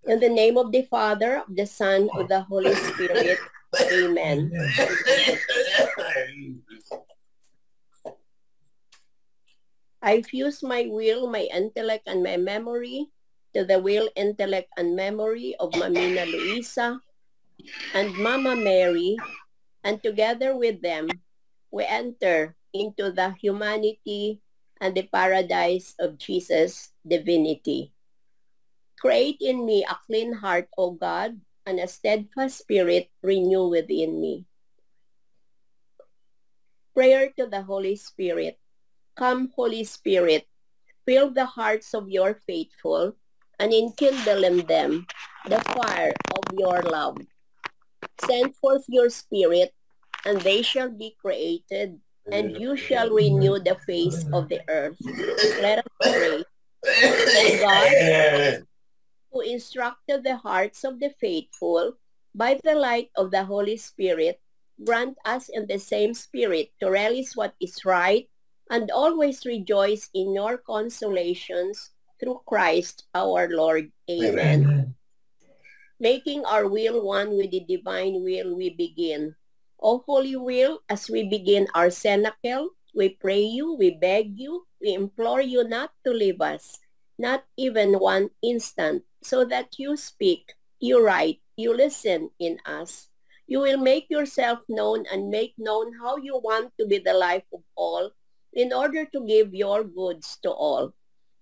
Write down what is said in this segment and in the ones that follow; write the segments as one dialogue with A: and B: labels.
A: In the name of the Father, of the Son, of the Holy Spirit. Amen. I fuse my will, my intellect, and my memory to the will, intellect, and memory of Mamina Luisa and Mama Mary, and together with them, we enter into the humanity and the paradise of Jesus' divinity. Create in me a clean heart, O God, and a steadfast spirit renew within me. Prayer to the Holy Spirit. Come, Holy Spirit, fill the hearts of your faithful and enkindle in them the fire of your love. Send forth your Spirit, and they shall be created, and you shall renew the face of the earth. Let us pray. O God, who instructed the hearts of the faithful by the light of the Holy Spirit, grant us in the same Spirit to relish what is right and always rejoice in your consolations through Christ our Lord. Amen. Amen. Making our will one with the divine will, we begin. O Holy Will, as we begin our cenacle, we pray you, we beg you, we implore you not to leave us, not even one instant, so that you speak, you write, you listen in us. You will make yourself known and make known how you want to be the life of all in order to give your goods to all.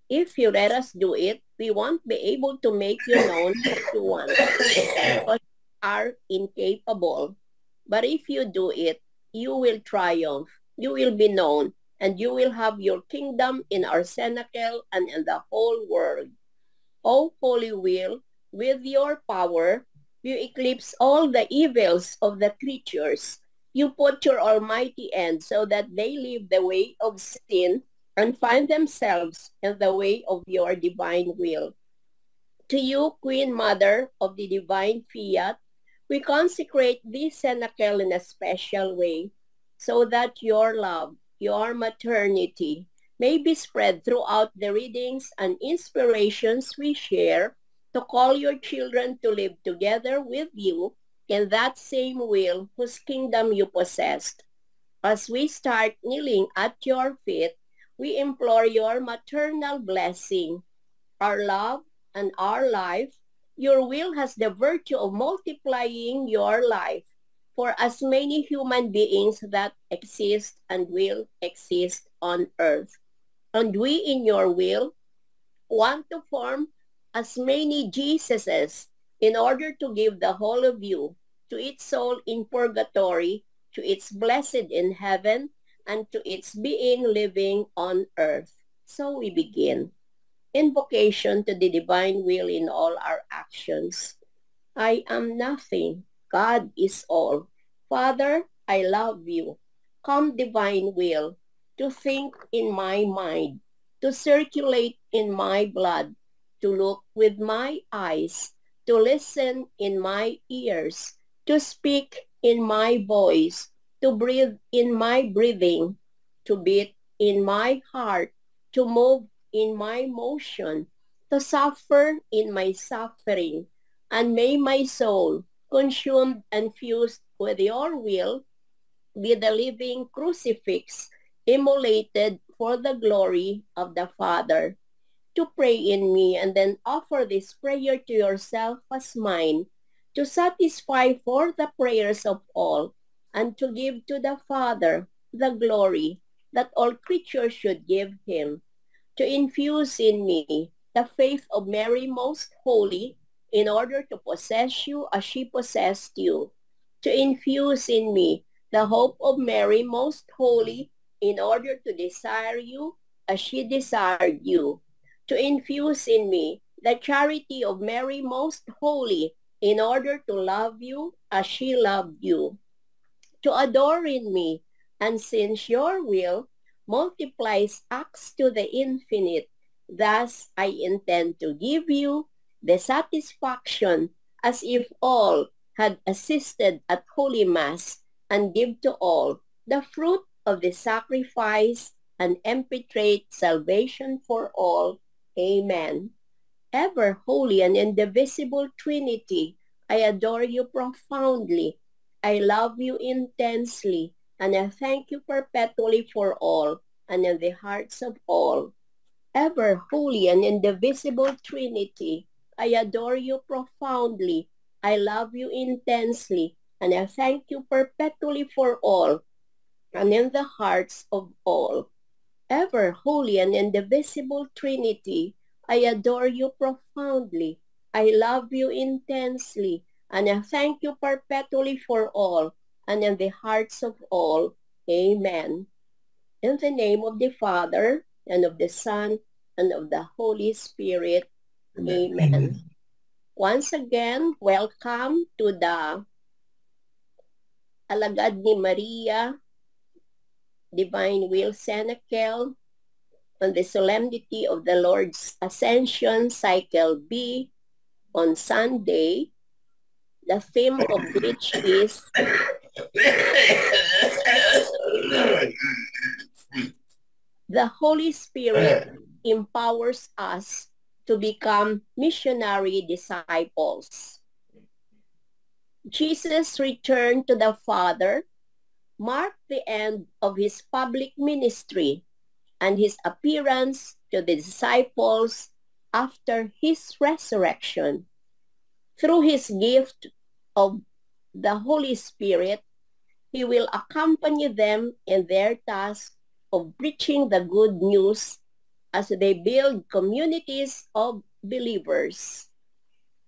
A: If you let us do it, we won't be able to make you known what you want, because you are incapable. But if you do it, you will triumph, you will be known, and you will have your kingdom in our cenacle and in the whole world. O Holy Will, with your power, you eclipse all the evils of the creatures. You put your almighty end so that they leave the way of sin and find themselves in the way of your divine will. To you, Queen Mother of the divine fiat, we consecrate this cenacle in a special way, so that your love, your maternity, may be spread throughout the readings and inspirations we share to call your children to live together with you in that same will whose kingdom you possessed. As we start kneeling at your feet, we implore your maternal blessing. Our love and our life, your will has the virtue of multiplying your life for as many human beings that exist and will exist on earth. And we in your will want to form as many Jesuses in order to give the whole of you to its soul in purgatory, to its blessed in heaven, and to its being living on earth. So we begin. Invocation to the divine will in all our actions. I am nothing. God is all. Father, I love you. Come, divine will, to think in my mind, to circulate in my blood, to look with my eyes, to listen in my ears, to speak in my voice, to breathe in my breathing, to beat in my heart, to move in my motion, to suffer in my suffering, and may my soul, consumed and fused with your will, be the living crucifix, immolated for the glory of the Father. To pray in me and then offer this prayer to yourself as mine, to satisfy for the prayers of all, and to give to the Father the glory that all creatures should give him, to infuse in me the faith of Mary Most Holy, in order to possess you as she possessed you, to infuse in me the hope of Mary Most Holy, in order to desire you as she desired you, to infuse in me the charity of Mary Most Holy, in order to love you as she loved you, to adore in me, and since your will multiplies acts to the infinite, thus I intend to give you the satisfaction as if all had assisted at Holy Mass, and give to all the fruit of the sacrifice and impetrate salvation for all. Amen. ever holy and indivisible Trinity, I adore you profoundly. I love you intensely, and I thank you perpetually for all, and in the hearts of all. Ever holy and indivisible Trinity, I adore you profoundly. I love you intensely, and I thank you perpetually for all, and in the hearts of all. Ever holy and indivisible Trinity, I adore you profoundly. I love you intensely, and I thank you perpetually for all, and in the hearts of all. Amen. In the name of the Father, and of the Son, and of the Holy Spirit. Amen. Once again, welcome to the Alagad ni Maria Divine Will Senecal on the Solemnity of the Lord's Ascension, Cycle B, on Sunday, the theme of which is the Holy Spirit empowers us to become missionary disciples. Jesus' return to the Father marked the end of his public ministry and his appearance to the disciples after his resurrection. Through his gift of the Holy Spirit, he will accompany them in their task of preaching the good news as they build communities of believers.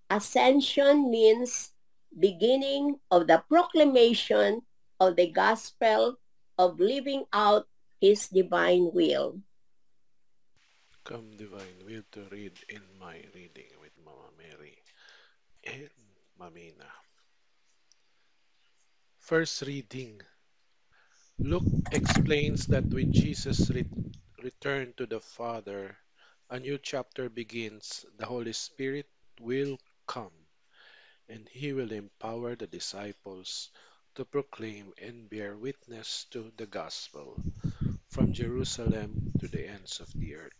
A: Ascension means beginning of the proclamation of the gospel of living out his divine will.
B: Come, Divine Will, to read in my reading with Mama Mary and Mamina. First reading. Luke explains that when Jesus returned to the Father, a new chapter begins. The Holy Spirit will come, and he will empower the disciples to proclaim and bear witness to the gospel from Jerusalem to the ends of the earth.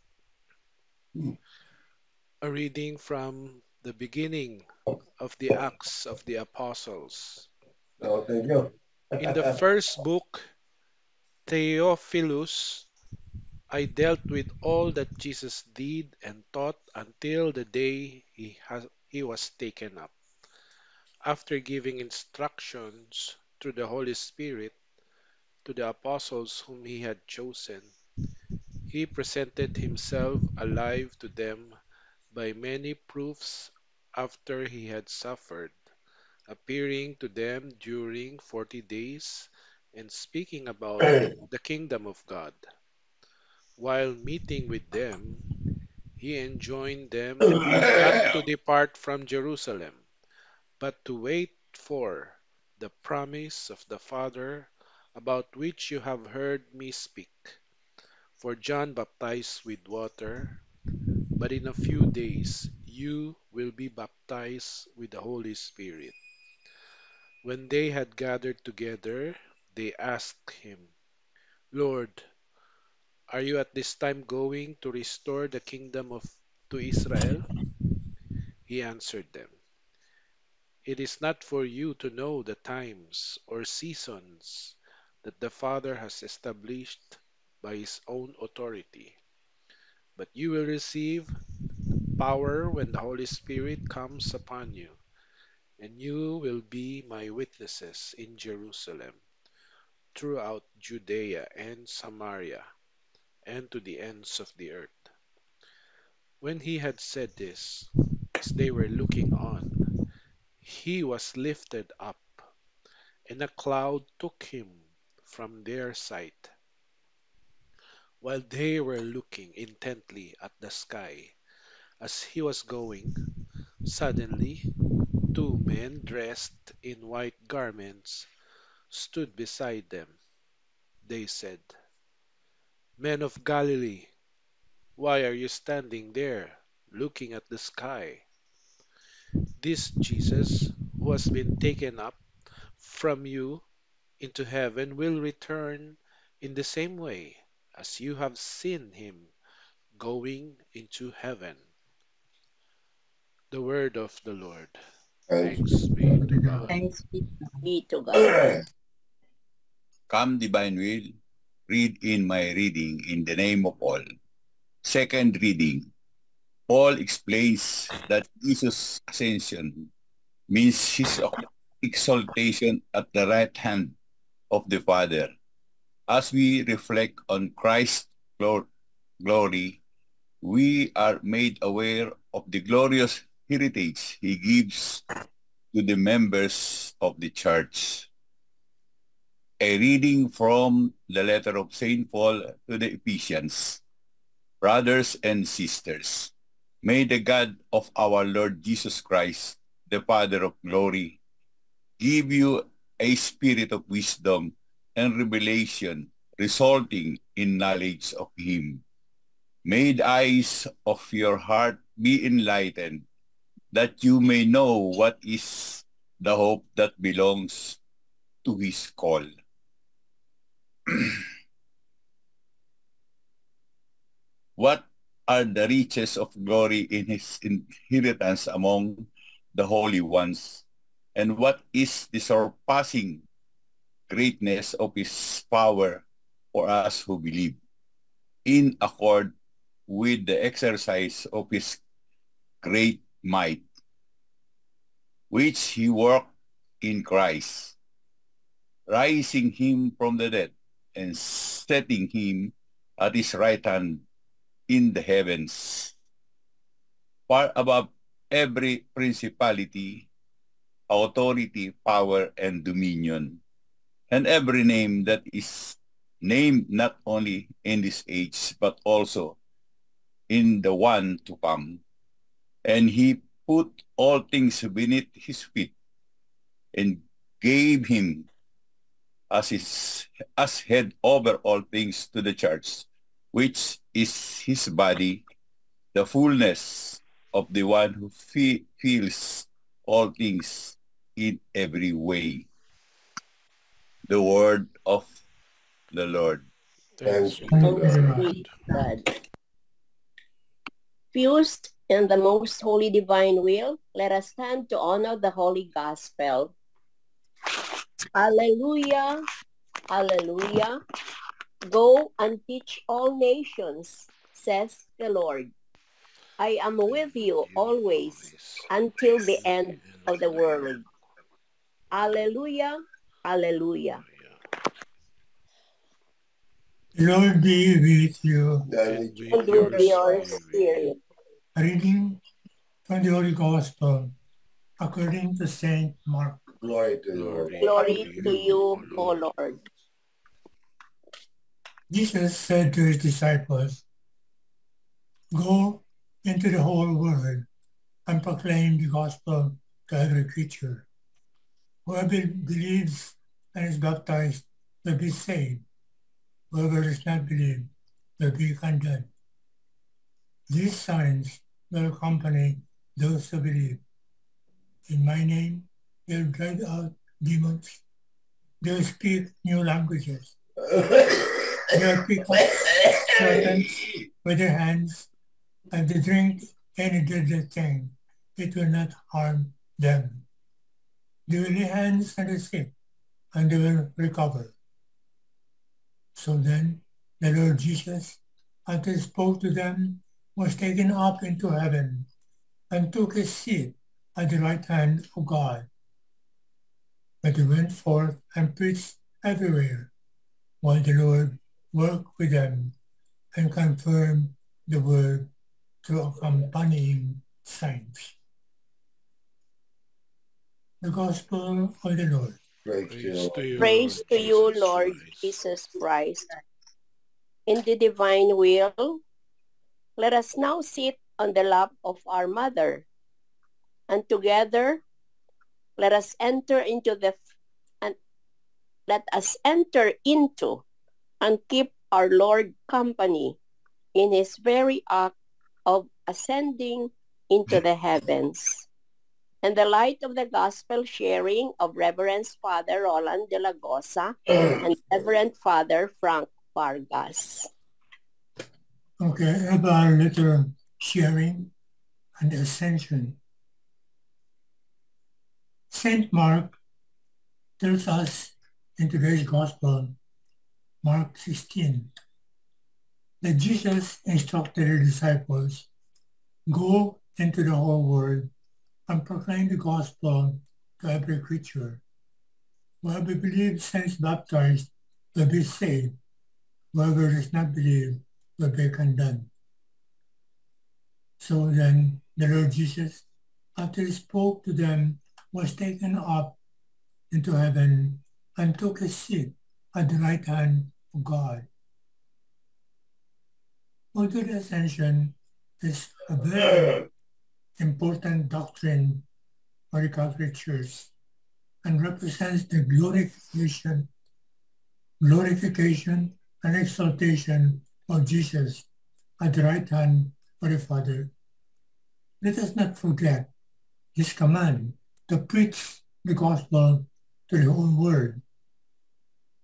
B: A reading from the beginning of the Acts of the Apostles.
C: Oh, thank you.
B: In the first book, Theophilus, I dealt with all that Jesus did and taught until the day he was taken up. After giving instructions through the Holy Spirit to the apostles whom he had chosen, he presented himself alive to them by many proofs after he had suffered, appearing to them during 40 days and speaking about the kingdom of God. While meeting with them, he enjoined them not to depart from Jerusalem, but to wait for the promise of the Father about which you have heard me speak. For John baptized with water, but in a few days you will be baptized with the Holy Spirit. When they had gathered together, they asked him, Lord, are you at this time going to restore the kingdom to Israel? He answered them, It is not for you to know the times or seasons that the Father has established by his own authority, but you will receive power when the Holy Spirit comes upon you, and you will be my witnesses in Jerusalem, throughout Judea and Samaria, and to the ends of the earth. When he had said this, as they were looking on, he was lifted up, and a cloud took him from their sight. While they were looking intently at the sky as he was going, suddenly two men dressed in white garments stood beside them. They said, Men of Galilee, why are you standing there looking at the sky? This Jesus, who has been taken up from you into heaven, will return in the same way as you have seen him going into heaven. The word of the Lord.
C: Thanks
B: Thanks
C: be
B: be
C: to
B: to
C: God.
B: God.
A: Thanks be to God.
D: Come, divine will, read in my reading in the name of all. Second reading. Paul explains that Jesus' ascension means his exaltation at the right hand of the Father. As we reflect on Christ's glory, we are made aware of the glorious heritage he gives to the members of the church. A reading from the letter of St. Paul to the Ephesians. Brothers and sisters, may the God of our Lord Jesus Christ, the Father of glory, give you a spirit of wisdom and revelation resulting in knowledge of him. May the eyes of your heart be enlightened, that you may know what is the hope that belongs to his call. What are the riches of glory in his inheritance among the holy ones? And what is the surpassing greatness of his power for us who believe, in accord with the exercise of his great might, which he worked in Christ, rising him from the dead and setting him at his right hand in the heavens, far above every principality, authority, power, and dominion, and every name that is named not only in this age, but also in the one to come. And he put all things beneath his feet and gave him as head over all things to the church, which is his body, the fullness of the one who fills all things in every way. The word of the Lord.
B: Thanks be to
A: Thanks
B: God.
A: be to God. Fused in the most holy divine will, let us stand to honor the holy gospel. Alleluia, alleluia. Go and teach all nations, says the Lord. I am with you always until the end of the world. Alleluia, alleluia.
E: Lord be with you.
B: And
A: And
B: with
A: with
B: your
A: your
B: spirit.
A: spirit.
E: A reading from the Holy Gospel according to Saint Mark.
C: Glory to you.
A: Glory to you, O Lord.
E: Jesus said to his disciples, "Go into the whole world and proclaim the gospel to every creature. Whoever believes and is baptized will be saved. Whoever does not believe will be condemned. These signs will accompany those who believe. In my name, they'll drive out demons. They'll speak new languages. They'll pick up serpents with their hands, and they drink any deadly thing. It will not harm them. They will lay hands on the sick, and they will recover." So then, the Lord Jesus, after he spoke to them, was taken up into heaven and took his seat at the right hand of God. But he went forth and preached everywhere, while the Lord worked with them and confirmed the word through accompanying signs. The Gospel of the Lord.
B: Praise to you,
A: Praise to you, Lord
B: Christ.
A: Jesus Christ. In the divine will, let us now sit on the lap of our mother, and together let us enter into and keep our Lord company in his very act of ascending into the heavens. And the light of the gospel sharing of Reverend Father Roland de la Gosa and Reverend Father Frank Vargas.
E: Okay, about little sharing and ascension. St. Mark tells us in today's Gospel, Mark 16, that Jesus instructed the disciples, "Go into the whole world and proclaim the gospel to every creature. Whoever believes and is baptized will be saved. Whoever does not believe will be condemned." So then the Lord Jesus, after he spoke to them, was taken up into heaven and took his seat at the right hand of God. Although the ascension is a very important doctrine for the Catholic Church and represents the glorification and exaltation of Jesus at the right hand of the Father, let us not forget his command to preach the gospel to the whole world.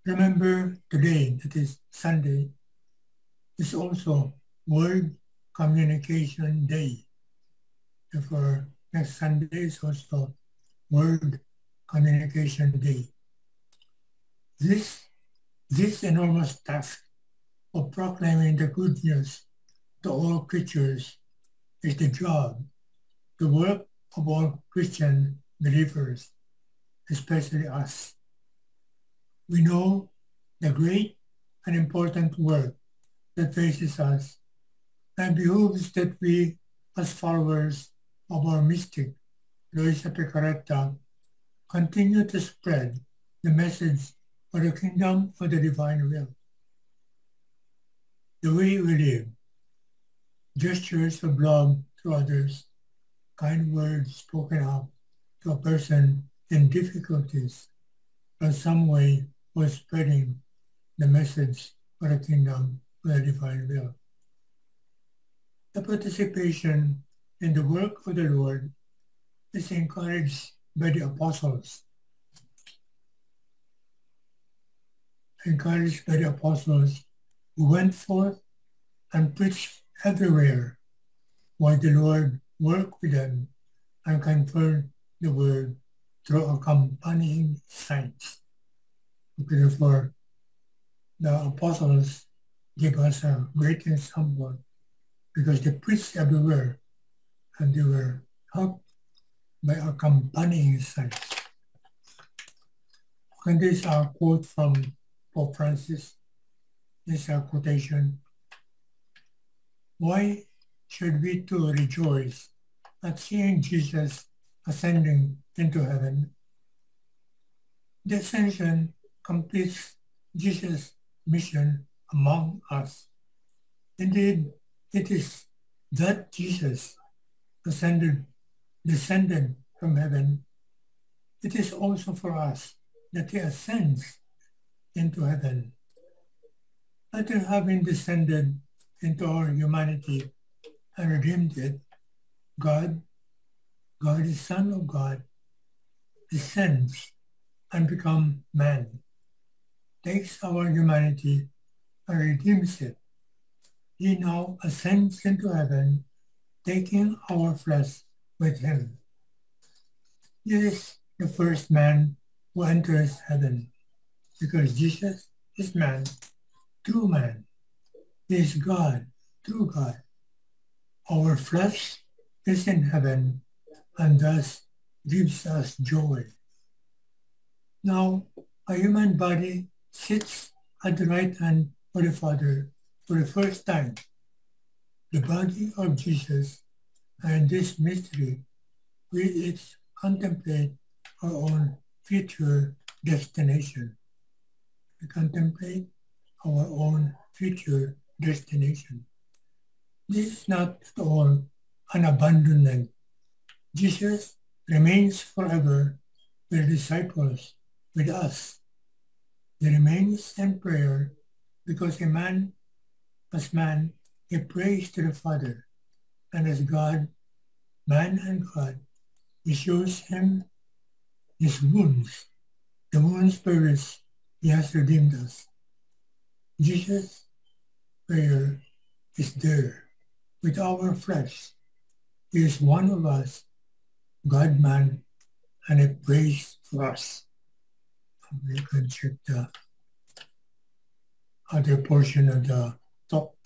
E: Remember today, that is Sunday, is also World Communication Day. Therefore, next Sunday is also World Communication Day. This enormous task of proclaiming the good news to all creatures is the job, the work of all Christian believers, especially us. We know the great and important work that faces us and behooves that we, as followers of our mystic, Luisa Picaretta, continue to spread the message of the kingdom of the divine will. The way we live, gestures of love to others, kind words spoken out to a person in difficulties, in some way was spreading the message of the kingdom of the divine will. The participation in the work of the Lord is encouraged by the apostles. Who went forth and preached everywhere while the Lord worked with them and confirmed the word through accompanying signs. Therefore, the apostles give us a great example because they preached everywhere and they were helped by accompanying signs. And this is a quote from Pope Francis. This is a quotation. "Why should we too rejoice at seeing Jesus ascending into heaven? The ascension completes Jesus' mission among us. Indeed, it is that Jesus descended from heaven. It is also for us that he ascends into heaven. After having descended into our humanity and redeemed it, God, the Son of God, descends and becomes man, takes our humanity and redeems it. He now ascends into heaven, taking our flesh with him. He is the first man who enters heaven, because Jesus is man, true man. He is God, true God. Our flesh is in heaven and thus gives us joy. Now, a human body sits at the right hand of the Father for the first time, the body of Jesus, and this mystery we each contemplate our own future destination. We contemplate our own future destination. This is not at all an abandonment. Jesus remains forever with the disciples, with us. He remains in prayer because as man, he prays to the Father, and as God, man and God, he shows him his wounds, the wounds by which he has redeemed us. Jesus' prayer is there with our flesh. He is one of us, God-man and He prays for us. You can check the other portion of the top.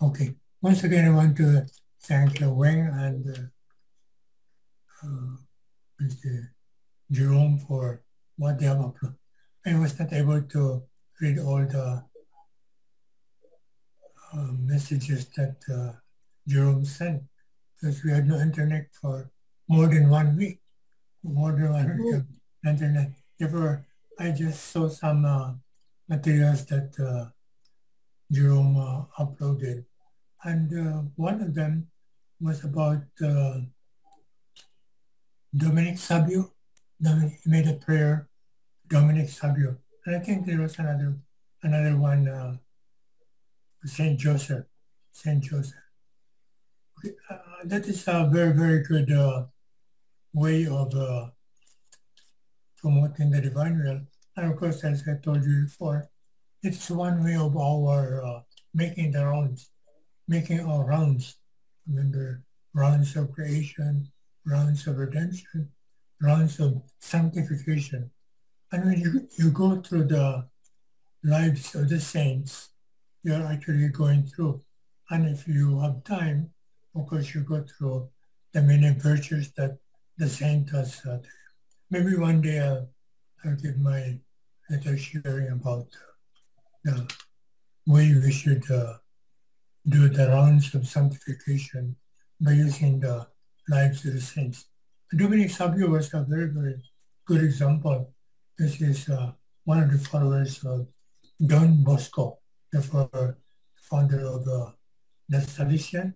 E: Okay. Once again, I want to thank Weng and Mr. Jerome for what they have uploaded. I was not able to read all the messages that Jerome sent because we had no internet for more than 1 week. More than 1 week of internet. Therefore, I just saw some materials that Jerome uploaded. And one of them was about Dominic Sabio. He made a prayer, Dominic Sabio. And I think there was another one, Saint Joseph. Saint Joseph. Okay, that is a very, very good way of promoting the divine will. And of course, as I told you before, it's one way of our making our rounds. Remember, rounds of creation, rounds of redemption, rounds of sanctification. And when you go through the lives of the saints, you're actually going through. And if you have time, of course, you go through the many virtues that the saint has. Maybe one day I'll give my little sharing about the way we should do the rounds of sanctification by using the lives of the saints. Dominic Sabio was a very, very good example. This is one of the followers of Don Bosco, the founder of the Salesian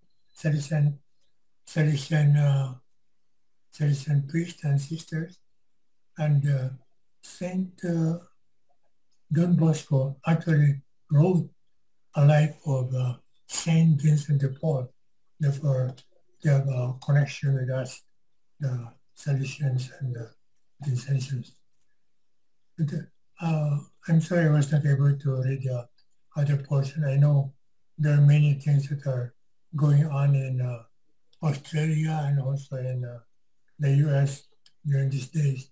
E: priests and sisters. And Saint Don Bosco actually wrote a life of Saint Vincent de Paul. Therefore, they have a connection with us, the Salesians and the Vincentians. But, I'm sorry I was not able to read the other portion. I know there are many things that are going on in Australia and also in the US during these days.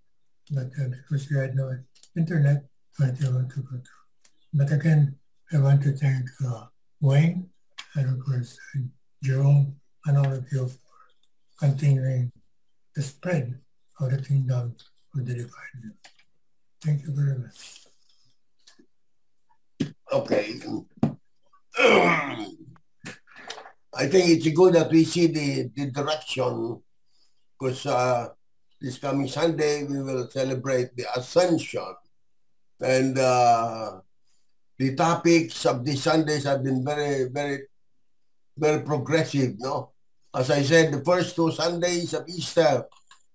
E: But because we had no internet, I was able to go through. But again, I want to thank Wayne and of course Jerome and all of you for continuing the spread of the kingdom of the divine will. Thank you very much.
C: Okay. I think it's good that we see the direction because this coming Sunday we will celebrate the Ascension. And the topics of these Sundays have been very, very, very progressive, no? As I said, the first 2 Sundays of Easter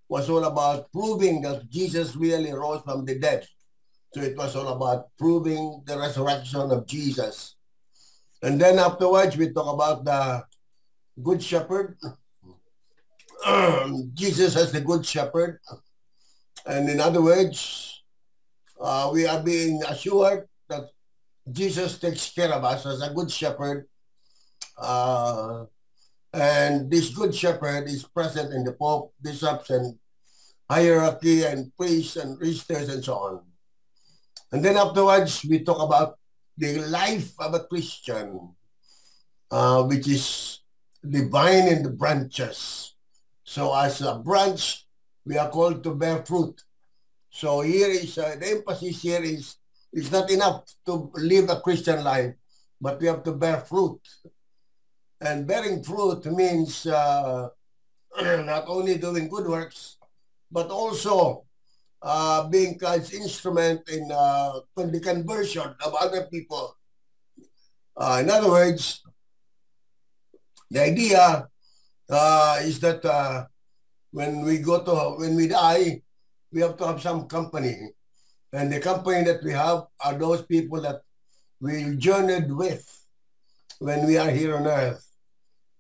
C: was all about proving that Jesus really rose from the dead. So it was all about proving the resurrection of Jesus. And then afterwards, we talk about the Good Shepherd. Jesus as the Good Shepherd. And in other words, we are being assured that Jesus takes care of us as a Good Shepherd. And this Good Shepherd is present in the Pope, bishops, and hierarchy, and priests, and priestess, and so on. And then afterwards, we talk about the life of a Christian, which is the vine and the branches. So as a branch, we are called to bear fruit. So here is, the emphasis here is, it's not enough to live a Christian life, but we have to bear fruit. And bearing fruit means not only doing good works, but also being God's instrument in the conversion of other people. In other words, the idea is that when we die, we have to have some company. And the company that we have are those people that we journeyed with when we are here on earth.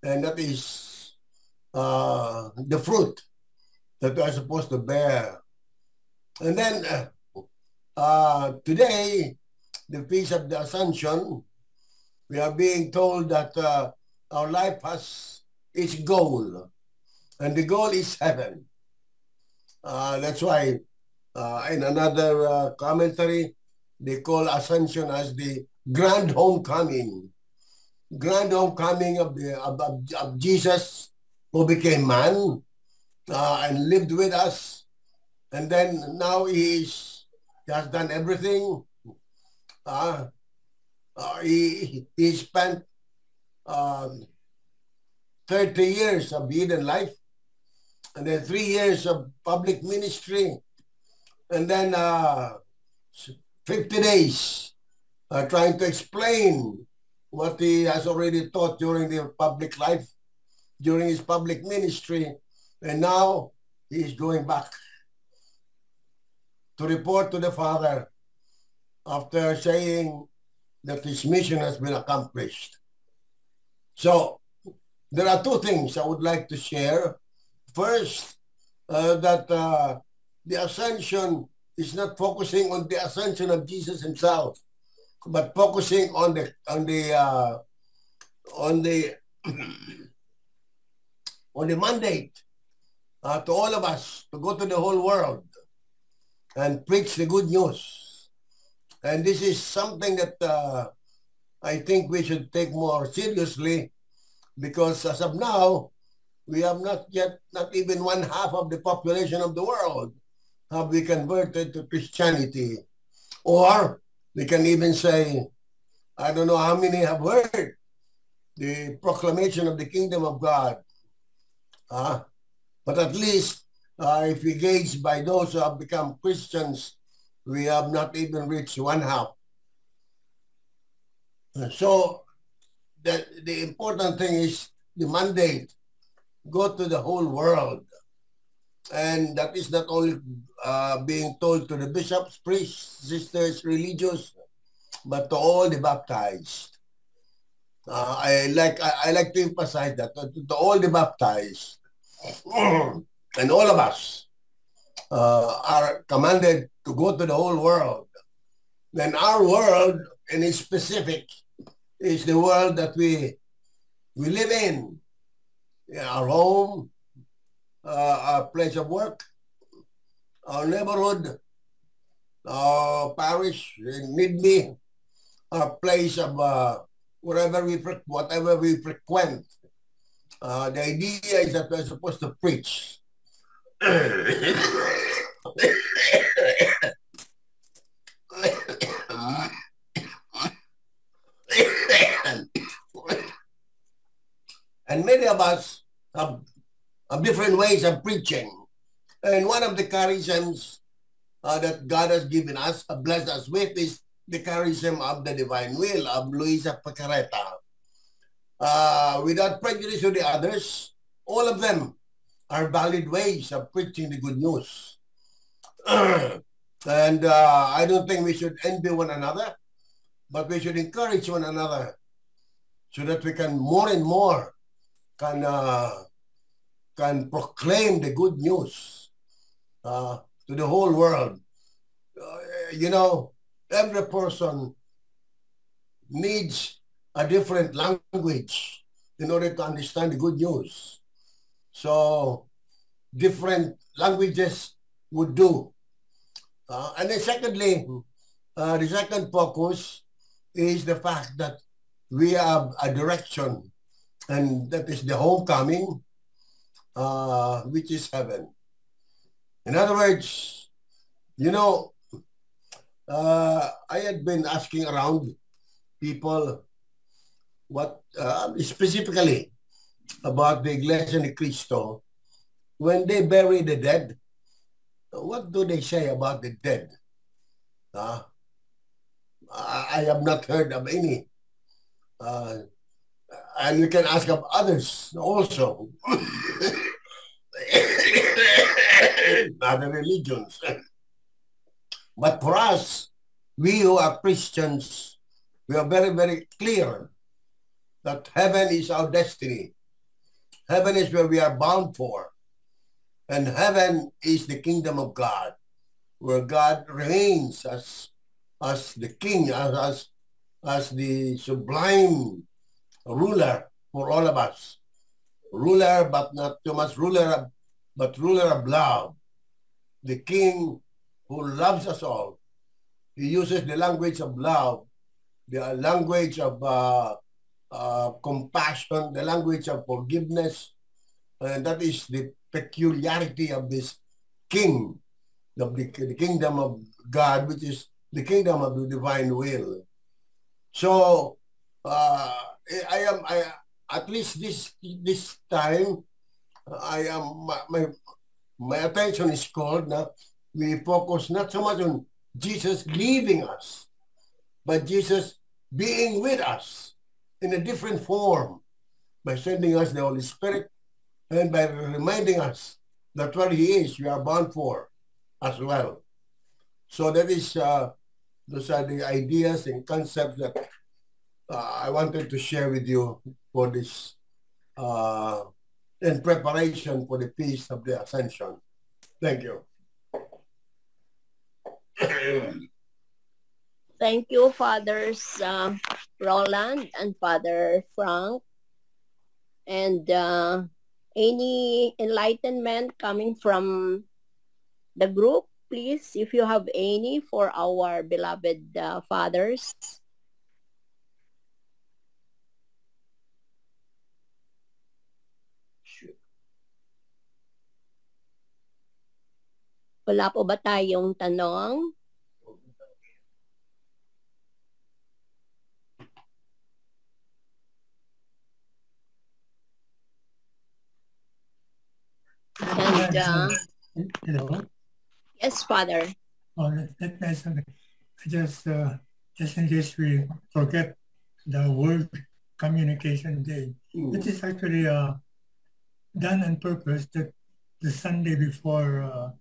C: And that is the fruit that we are supposed to bear. And then today, the Feast of the Ascension, we are being told that our life has its goal. And the goal is heaven. That's why in another commentary, they call Ascension as the grand homecoming. Grand homecoming of Jesus, who became man and lived with us. And then now he has done everything. He spent 30 years of hidden life, and then 3 years of public ministry, and then 50 days trying to explain what he has already taught during the public life, during his public ministry, and now he is going back to report to the Father after saying that his mission has been accomplished. So there are two things I would like to share. First, that the ascension is not focusing on the ascension of Jesus himself, but focusing on the mandate to all of us to go to the whole world and preach the good news. And this is something that I think we should take more seriously, because as of now, we have not even 1/2 of the population of the world have we converted to Christianity. Or we can even say, I don't know how many have heard the proclamation of the kingdom of God. But at least if we gauge by those who have become Christians, we have not even reached 1/2. So the important thing is the mandate. Go to the whole world. And that is not only being told to the bishops, priests, sisters, religious, but to all the baptized. I like to emphasize that to all the baptized. And all of us are commanded to go to the whole world. Then our world, in specific, is the world that we live in. Our home, our place of work, our neighborhood, our parish, need me, our place of whatever we frequent. The idea is that we're supposed to preach. And many of us have different ways of preaching. And one of the charisms that God has given us, blessed us with, is the charism of the divine will of Luisa Pacareta. Without prejudice to the others, all of them are valid ways of preaching the good news. And I don't think we should envy one another, but we should encourage one another so that we can more and more can proclaim the good news to the whole world. Every person needs a different language in order to understand the good news. So different languages would do. And then secondly, the second focus is the fact that we have a direction, and that is the homecoming, which is heaven. In other words, I had been asking around people what specifically about the Iglesia ni Cristo. When they bury the dead, what do they say about the dead? I have not heard of any. And we can ask of others also. Other religions. But for us, we who are Christians, we are very, very clear that heaven is our destiny. Heaven is where we are bound for. And heaven is the kingdom of God, where God reigns as the king, as the sublime ruler for all of us. ruler, but not too much ruler, but ruler of love. The King who loves us all. He uses the language of love, the language of compassion, the language of forgiveness, and that is the peculiarity of this King, of the kingdom of God, which is the kingdom of the divine will. So I at least this time I am my attention is called now. We focus not so much on Jesus leaving us, but Jesus being with us in a different form by sending us the Holy Spirit and by reminding us that what He is, we are born for as well. So that is those are the ideas and concepts that I wanted to share with you for this in preparation for the Feast of the Ascension. Thank you.
A: Thank you, Fathers Roland and Father Frank. And any enlightenment coming from the group, please, if you have any for our beloved fathers. Wala po ba tayong tanong? And
E: hello.
A: Yes, Father.
E: Oh, let me something. Just in case we forget the World Communication Day, it is actually done on purpose that the Sunday before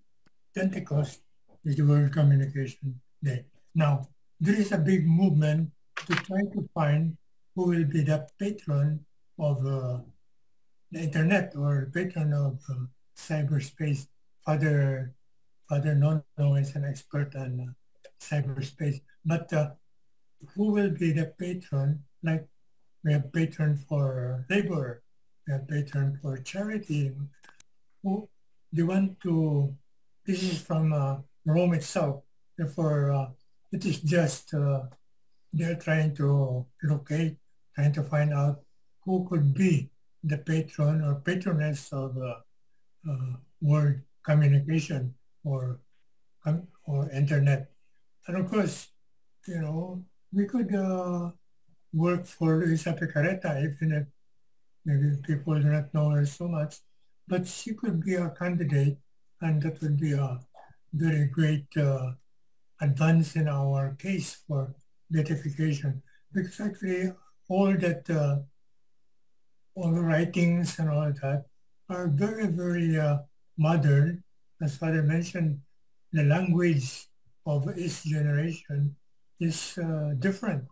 E: Pentecost is the World Communication Day. Now, there is a big movement to try to find who will be the patron of the internet or patron of cyberspace. Father Nono is an expert on cyberspace, but who will be the patron? Like we have patron for labor, we have patron for charity. Who they want to? This is from Rome itself. Therefore, it is just they're trying to locate, trying to find out who could be the patron or patroness of world communication or internet. And of course, you know, we could work for Luisa Picareta, even if maybe people do not know her so much, but she could be a candidate, and that would be a very great advance in our case for beatification. Because actually, all the writings and all that are very, very modern. As Father mentioned, the language of his generation is different.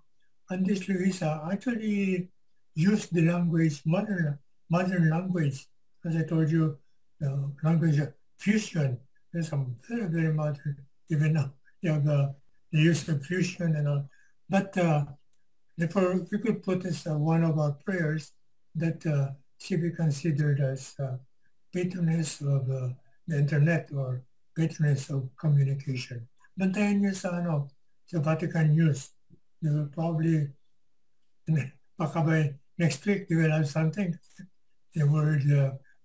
E: And this Luisa actually used the language, modern language. As I told you, the language of fusion. There's some very, very modern, even now, you have the use of fusion and all. But therefore, we could put this one of our prayers that she be considered as patroness of the internet or patroness of communication. Bantayan niyo sa Vatican News. They will probably, baka by next week, they will have something. The World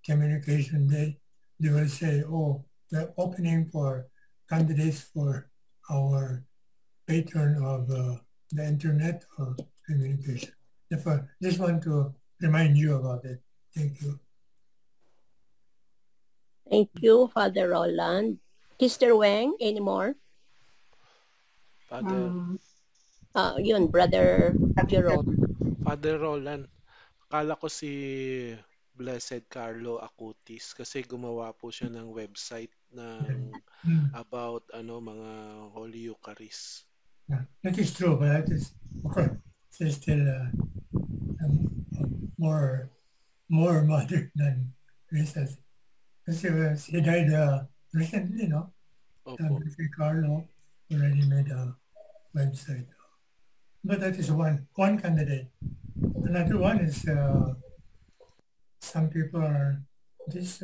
E: Communication Day. They will say, oh, we're opening for candidates for our patron of the internet or communication. Therefore, just want to remind you about it. Thank you.
A: Thank you, Father Roland. Sister Weng, any more?
B: Father,
A: Yun, Brother Jerome.
B: Father Roland, akala ko si Blessed Carlo Acutis kasi gumawa po siya ng website ng about mga Holy Eucharist.
E: Yeah, that is true, but that is, of course, it's still more modern than recent. Because he died recently, no? Blessed Carlo already made a website. But that is one candidate. Another one is some people are this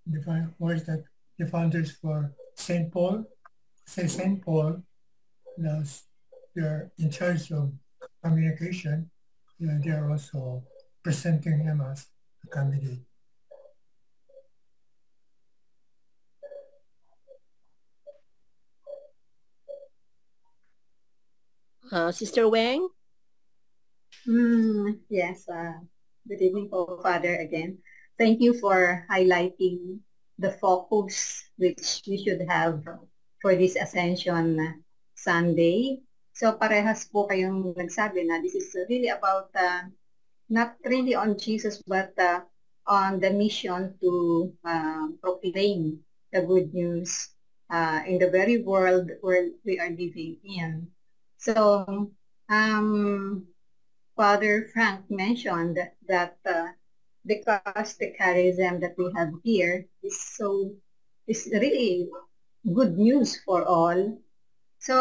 E: divine, what is that? The founders for St. Paul. Say St. Paul, they're in charge of communication. They're also presenting him as a candidate.
A: Sister Wang?
F: Yes. Good evening, Father, again. Thank you for highlighting the focus which we should have for this Ascension Sunday. So parehas po kayong nagsabi na this is really about not really on Jesus but on the mission to proclaim the good news in the very world where we are living in. So Father Frank mentioned that the charism that we have here is really good news for all. So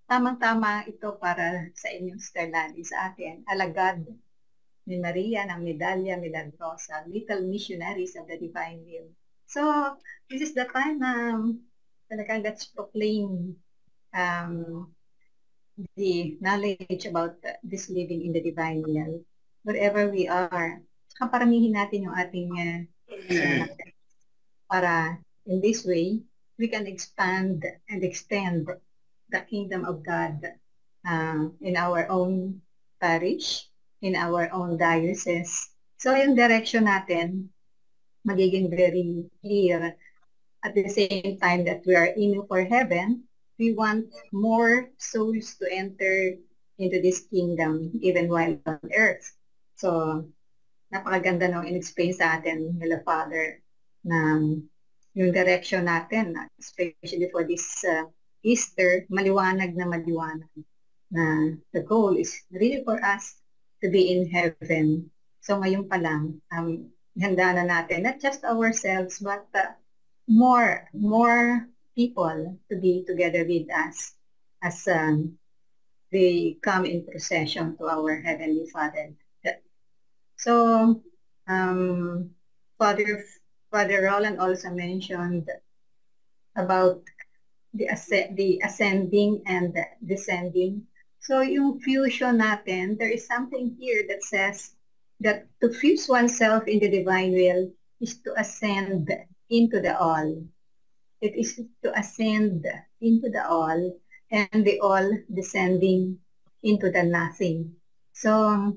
F: tamang-tama ito para sa inyong Sterlani, sa atin, alagad ni Maria ng Medalya Milagrosa, Little Missionaries of the Divine Will. So this is the time talagang let's proclaim the knowledge about this living in the divine will wherever we are. Saka paramihin natin yung ating para in this way we can expand and extend the kingdom of God in our own parish, in our own diocese. So yung direction natin magiging very clear at the same time that we are aiming for heaven. We want more souls to enter into this kingdom even while on earth. So, napakaganda nung in-explain sa atin nila Father na yung direction natin, especially for this Easter, maliwanag na the goal is really for us to be in heaven. So, ngayon pa lang, handa na natin, not just ourselves, but more people to be together with us as they come in procession to our Heavenly Father. So, Father Roland also mentioned about the ascending and the descending. So, yung fusion natin, there is something here that says that to fuse oneself in the divine will is to ascend into the all. It is to ascend into the all and the all descending into the nothing. So,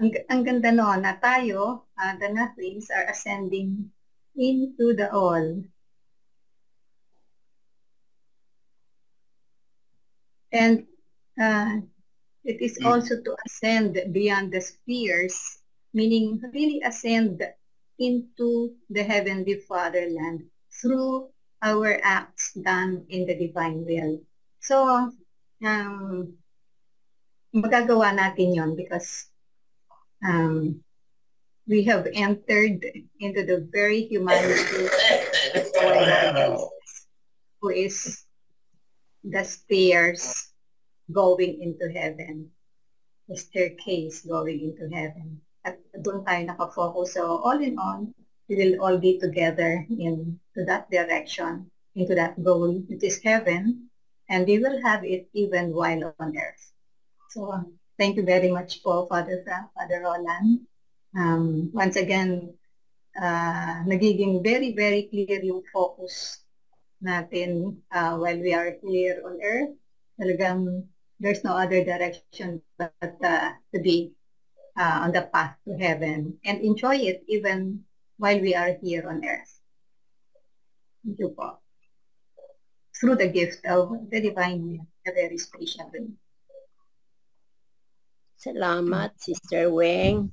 F: ang ganda noon na tayo, the nothings are ascending into the all. And it is also to ascend beyond the spheres, meaning really ascend into the Heavenly Fatherland through our acts done in the divine will. So, magagawa natin yon because we have entered into the very humanity of our Lord Jesus, who is the stairs going into heaven, the staircase going into heaven. At doon tayo nakafocus. So, all in all, we will all be together into that direction, into that goal, which is heaven, and we will have it even while on earth. So, thank you very much po, Father Frank, Father Roland. Once again, nagiging very, very clear yung focus natin while we are here on earth. Talagang there's no other direction but to be on the path to heaven and enjoy it even while we are here on earth. Thank you po. Through the gift of the divine will, a very special way.
A: Salamat, Sister Weng.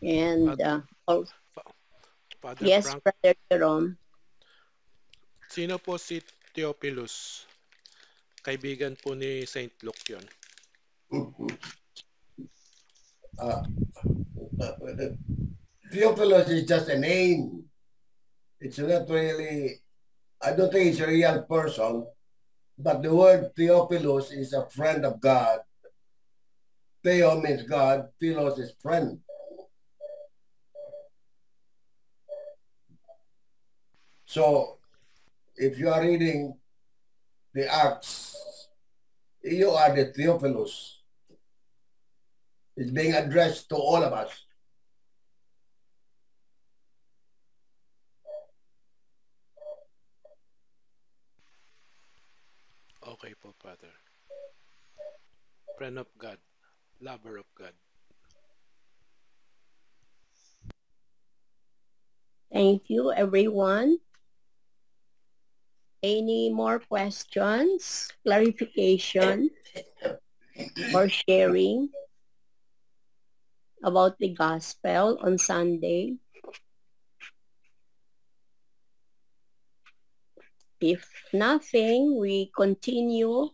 A: And
B: Father
A: yes,
B: Frank,
A: Brother Jerome.
B: sino po si Theophilus? Kaibigan po ni Saint Luke yun.
C: Theophilus is just a name. It's not really, I don't think it's a real person, but the word Theophilus is a friend of God. Theo means God, Philos is friend. So, if you are reading the Acts, you are the Theophilus. It's being addressed to all of us.
B: Okay po, Father. Friend of God, lover of God.
A: Thank you, everyone. Any more questions, clarification, or sharing about the gospel on Sunday? If nothing, we continue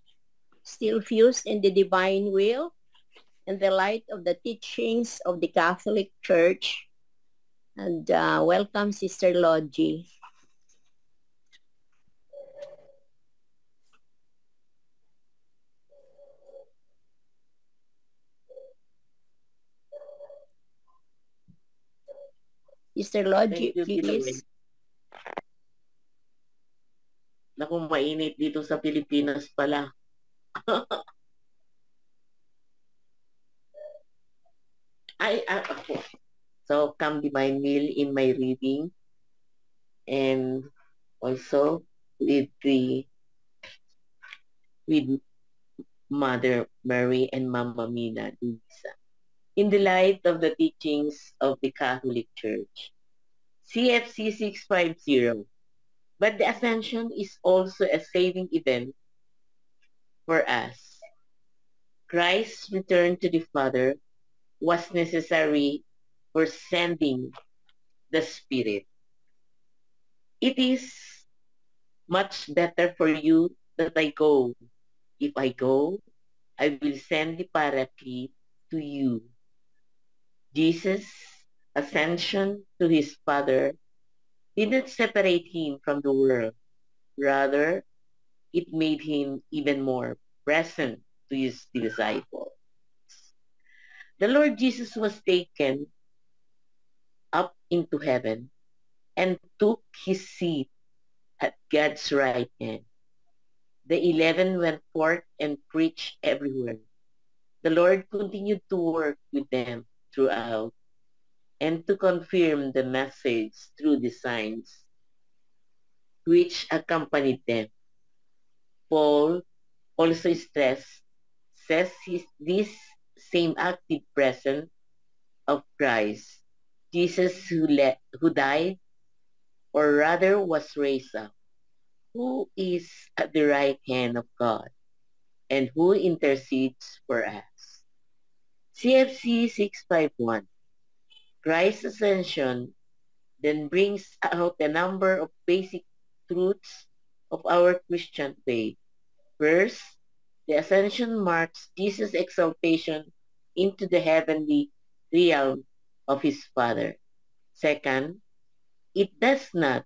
A: still fused in the divine will and the light of the teachings of the Catholic Church. And welcome, Sister Logie. Sister Logie,
G: Thank you, Tito
A: please.
G: Naku, mainit dito sa Pilipinas pala. Ako. So, come divine will in my reading and also with Mother Mary and Mama Mina Luisa. In the light of the teachings of the Catholic Church, CFC 650. But the Ascension is also a saving event for us. Christ's return to the Father was necessary for sending the Spirit. It is much better for you that I go. If I go, I will send the Paraclete to you. Jesus' ascension to his Father did not separate him from the world. Rather, it made him even more present to his disciples. The Lord Jesus was taken up into heaven and took his seat at God's right hand. The 11 went forth and preached everywhere. The Lord continued to work with them throughout and to confirm the message through the signs which accompanied them. Paul also says this same active presence of Christ, Jesus who died, or rather was raised up, who is at the right hand of God, and who intercedes for us. CFC 651. Christ's ascension then brings out a number of basic truths of our Christian faith. First, the ascension marks Jesus' exaltation into the heavenly realm of his Father. Second, it does not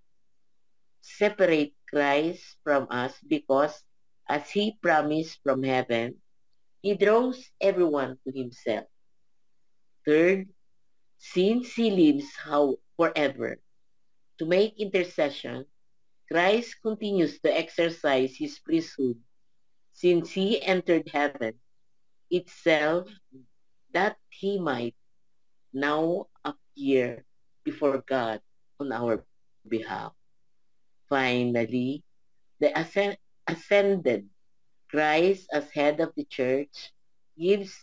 G: separate Christ from us because, as he promised from heaven, he draws everyone to himself. Third, since he lives forever to make intercession, Christ continues to exercise his priesthood since he entered heaven itself that he might now appear before God on our behalf. Finally, the ascended Christ as head of the church gives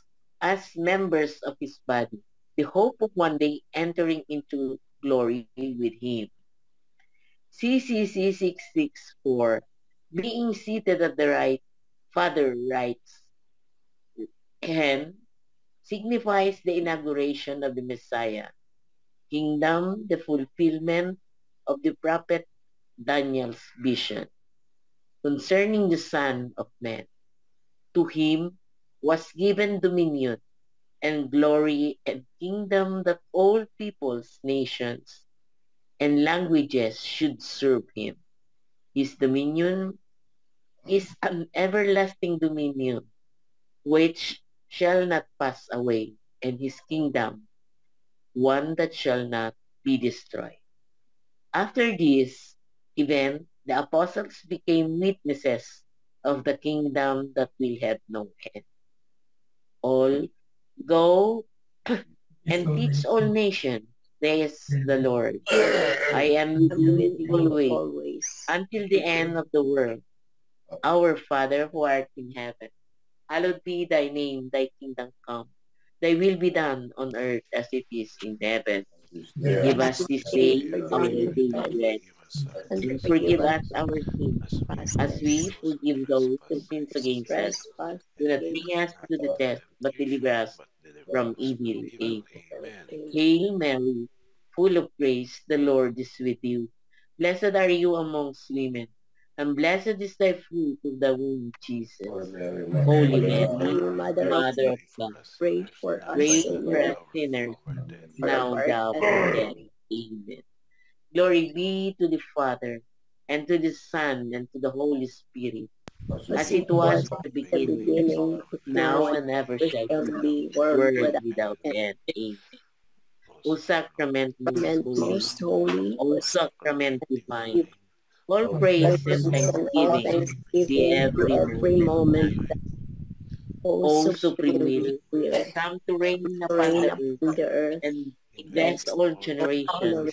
G: us members of his body the hope of one day entering into glory with him. CCC 664, being seated at the right Father right's hand, signifies the inauguration of the Messiah kingdom, the fulfillment of the prophet Daniel's vision concerning the Son of Man. To him was given dominion and glory and kingdom that all peoples, nations, and languages should serve him. His dominion is an everlasting dominion which shall not pass away, and his kingdom one that shall not be destroyed. After this, event, the apostles became witnesses of the kingdom that will have no end. All go and teach all nations, says the Lord. I am with you always, until the end of the world. Our Father who art in heaven, hallowed be thy name, thy kingdom come. Thy will be done on earth as it is in heaven. Give us this day our daily bread, and forgive us our sins, as we forgive those who sin against us. Do not bring us to the test, but deliver us from evil. Amen. Hail Mary, full of grace, the Lord is with you. Blessed are you amongst women, and blessed is thy fruit of the womb, Jesus. Holy Mary,
A: Mother
G: Mother of God,
A: pray for us
G: pray for
A: sinners,
G: us sinners,
A: now
G: now and the hour of death. Amen. Glory be to the Father, and to the Son, and to the Holy Spirit, as it was at the beginning, now and ever shall be, world without end. Amen. O sacrament most holy, O sacrament divine, all praise and thanksgiving be every moment. O supreme will, come to reign upon the earth, and bless all generations,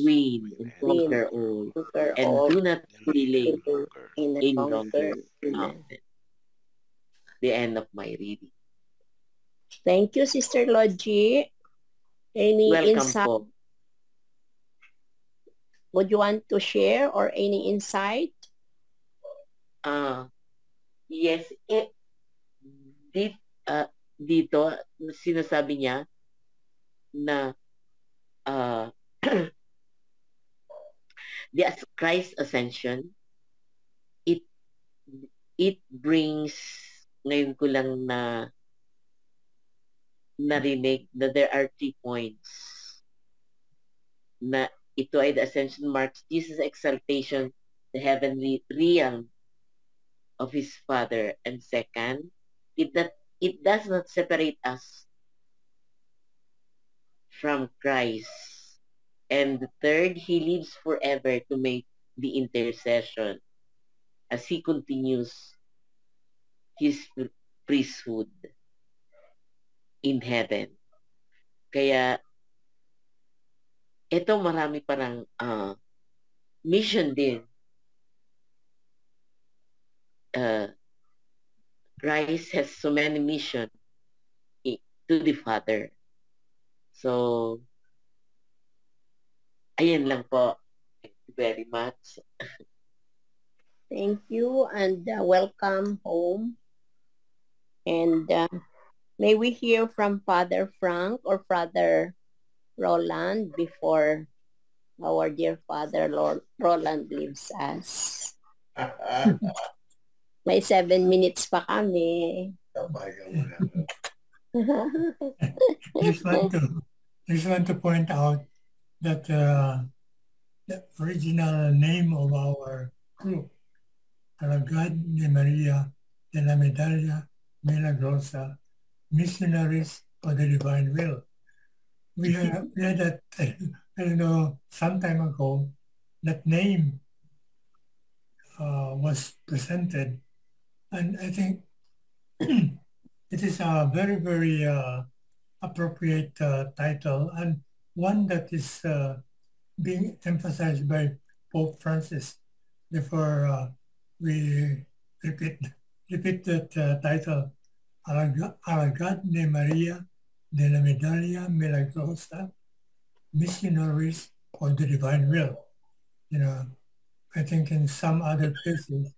G: win and conquer all, and do not delay any longer. Amen. The end of my reading.
A: Thank you, Sister Logie. Any
G: Welcome
A: insight
G: po.
A: would you want to share or any insight?
G: Yes, dito sinasabi niya na the Christ ascension, it brings, ngayon ko lang na narinig that there are 3 points na ito ay the ascension marks Jesus' exaltation, the heavenly realm of his Father. And second, it does not separate us from Christ. And the third, he lives forever to make the intercession as he continues his priesthood in heaven. Kaya ito marami parang mission din. Christ has so many missions to the Father. So, ayan lang po. Thank you very much.
A: Thank you and welcome home. And may we hear from Father Frank or Father Roland before our dear Father Roland leaves us. May 7 minutes pa kami.
E: just want to point out that the original name of our group, Alagad de Maria de la Medalla Milagrosa, Missionaries for the Divine Will. We had that, I don't know, some time ago, that name was presented, and I think it is a very, very appropriate title, and one that is being emphasized by Pope Francis. Therefore, we repeat that title, Alagad de Maria de la Medalla Milagrosa, Missionaries for the Divine Will. You know, I think in some other places,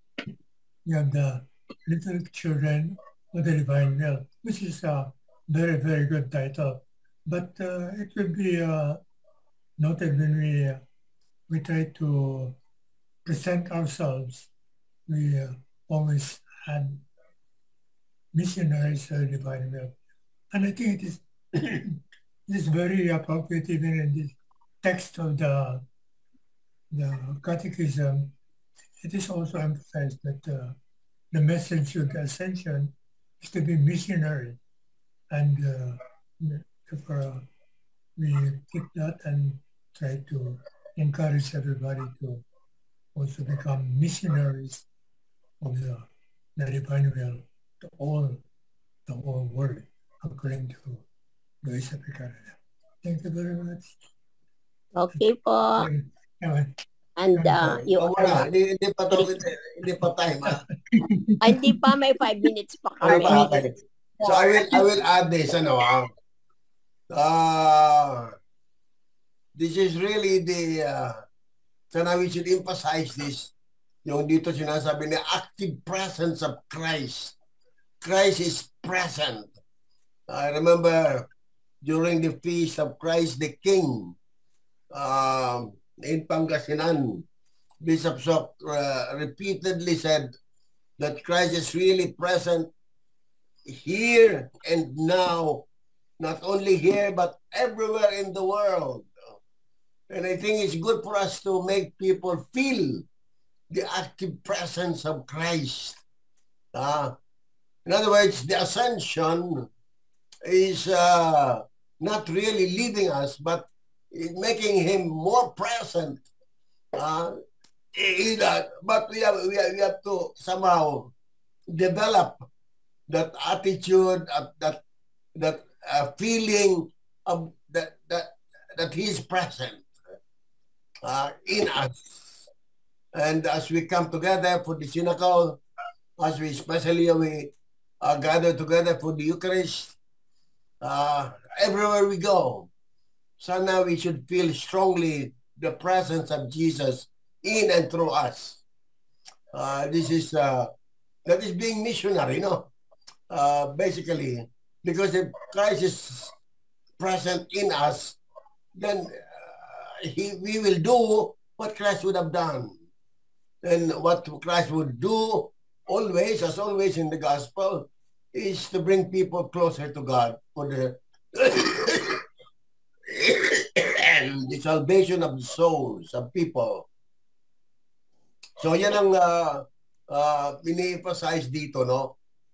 E: you have the Little Children of the Divine Will, which is a very, very good title. But it will be noted when we try to present ourselves. We always had missionaries of the Divine Will. And I think it is very appropriate even in this text of the Catechism. It is also emphasized that the message of the Ascension is to be missionary. And therefore, we keep that and try to encourage everybody to was to become missionaries of the divine will to the whole world, according to Luisa Picardo. Thank you very much.
A: Okay po.
E: Ewan.
A: And you
C: Wala na, hindi pa time.
A: hindi pa, may 5 minutes pa kami.
C: Okay. So I will add this, this is really the, sana we should emphasize this, yung dito sinasabi na active presence of Christ. Christ is present. I remember during the feast of Christ the King, in Pangasinan, Bishop Sok repeatedly said that Christ is really present here and now, not only here, but everywhere in the world. And I think it's good for us to make people feel the active presence of Christ. In other words, the ascension is not really leaving us, but making him more present. But we have to somehow develop that attitude, that feeling of that he is present in us. And as we come together for the Synagogue, as we especially gather together for the Eucharist, everywhere we go, sana we should feel strongly the presence of Jesus in and through us. That is being missionary, basically, because if Christ is present in us, then we will do what Christ would have done. And what Christ would do always, as always in the gospel, is to bring people closer to God for the the salvation of the souls of people. So yan ang ini-emphasize dito,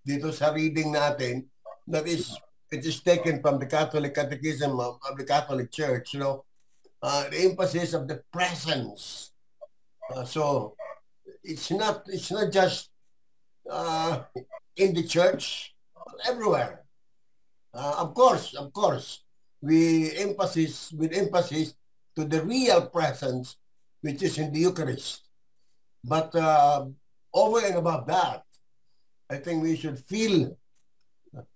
C: dito sa reading natin, that is, it is taken from the Catholic Catechism of the Catholic Church, the emphasis of the presence. So it's not just in the church, but everywhere. Of course, with emphasis to the real presence, which is in the Eucharist. But over and above that, I think we should feel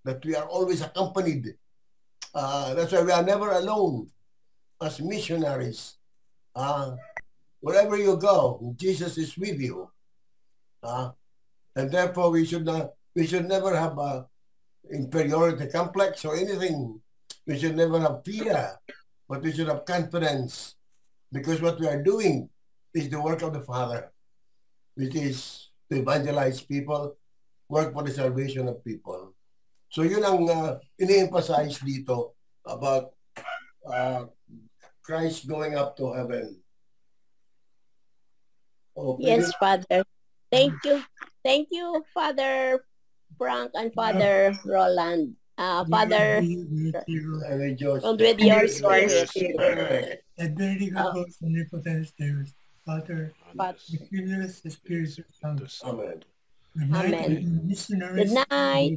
C: that we are always accompanied. That's why we are never alone as missionaries. Wherever you go, Jesus is with you. And therefore, we should never have a inferiority complex or anything. We should never have fear, but we should have confidence, because what we are doing is the work of the Father, which is to evangelize people, work for the salvation of people. So yun ang ini-emphasize dito about Christ going up to heaven. Okay.
A: Yes, Father. Thank you. Thank you, Father Frank and Father Roland. Father, with your spirit.
E: And benedicatus omnipotens Deus, Pater, Filius, Spiritus Sanctus.
C: Amen.
A: Amen.
E: Good
A: night.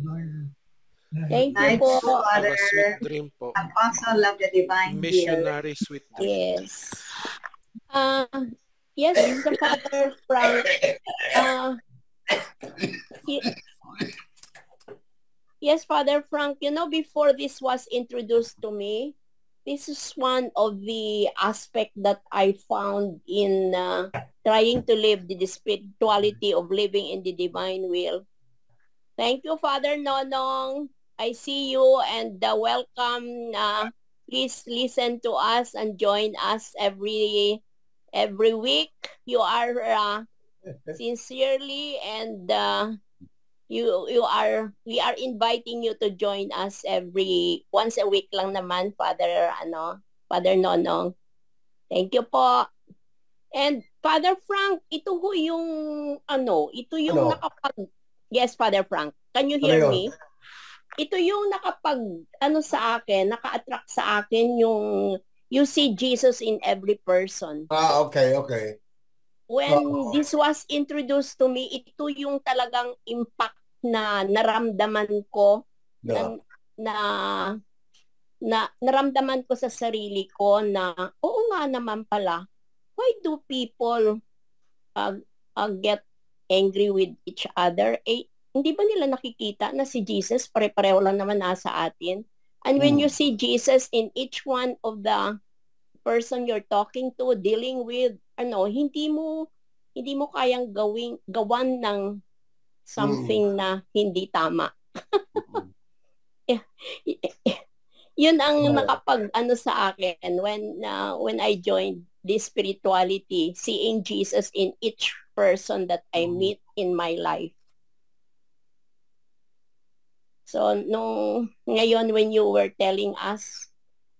A: Thank you
F: Night,
A: po.
F: Father.
B: Sweet dream po.
F: Apostle of the Divine Will.
B: Missionary sweet dream.
A: Yes. Yes, the Father Frank. Yes, Father Frank, before this was introduced to me, this is one of the aspects that I found in trying to live the spirituality of living in the divine will. Thank you, Father Nonong. I see you and welcome. Please listen to us and join us every week. You are sincerely and we are inviting you to join us once a week lang naman, Father Nonong. Thank you po. And Father Frank, ito yung Yes, Father Frank. Can you hear me? Ito yung naka-attract sa akin yung you see Jesus in every person.
C: Okay.
A: when this was introduced to me, ito yung talagang impact na naramdaman ko,
C: Yeah.
A: na naramdaman ko sa sarili ko na, oo nga naman pala, why do people get angry with each other? Hindi ba nila nakikita na si Jesus pare-pareho lang naman nasa atin? And when you see Jesus in each one of the person you're talking to, dealing with, hindi mo kayang gawan ng something na hindi tama. Yun ang nakapag sa akin when I joined this spirituality, seeing Jesus in each person that I meet in my life. So ngayon when you were telling us,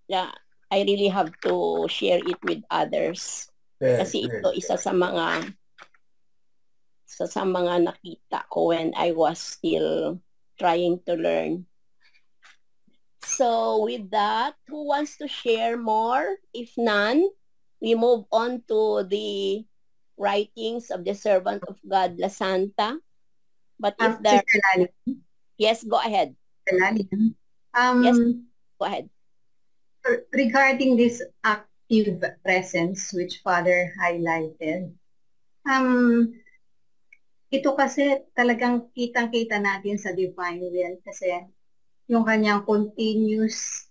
A: I really have to share it with others. Kasi ito isa sa mga nakita ko when I was still trying to learn. So with that, who wants to share more? If none, we move on to the writings of the servant of God, La Santa. But if there...
F: Sister Lali.
A: Yes, go ahead.
F: Sister Lali.
A: Yes, go ahead.
F: Regarding this active presence which Father highlighted, ito kasi talagang kitang-kita natin sa divine will kasi yung kanyang continuous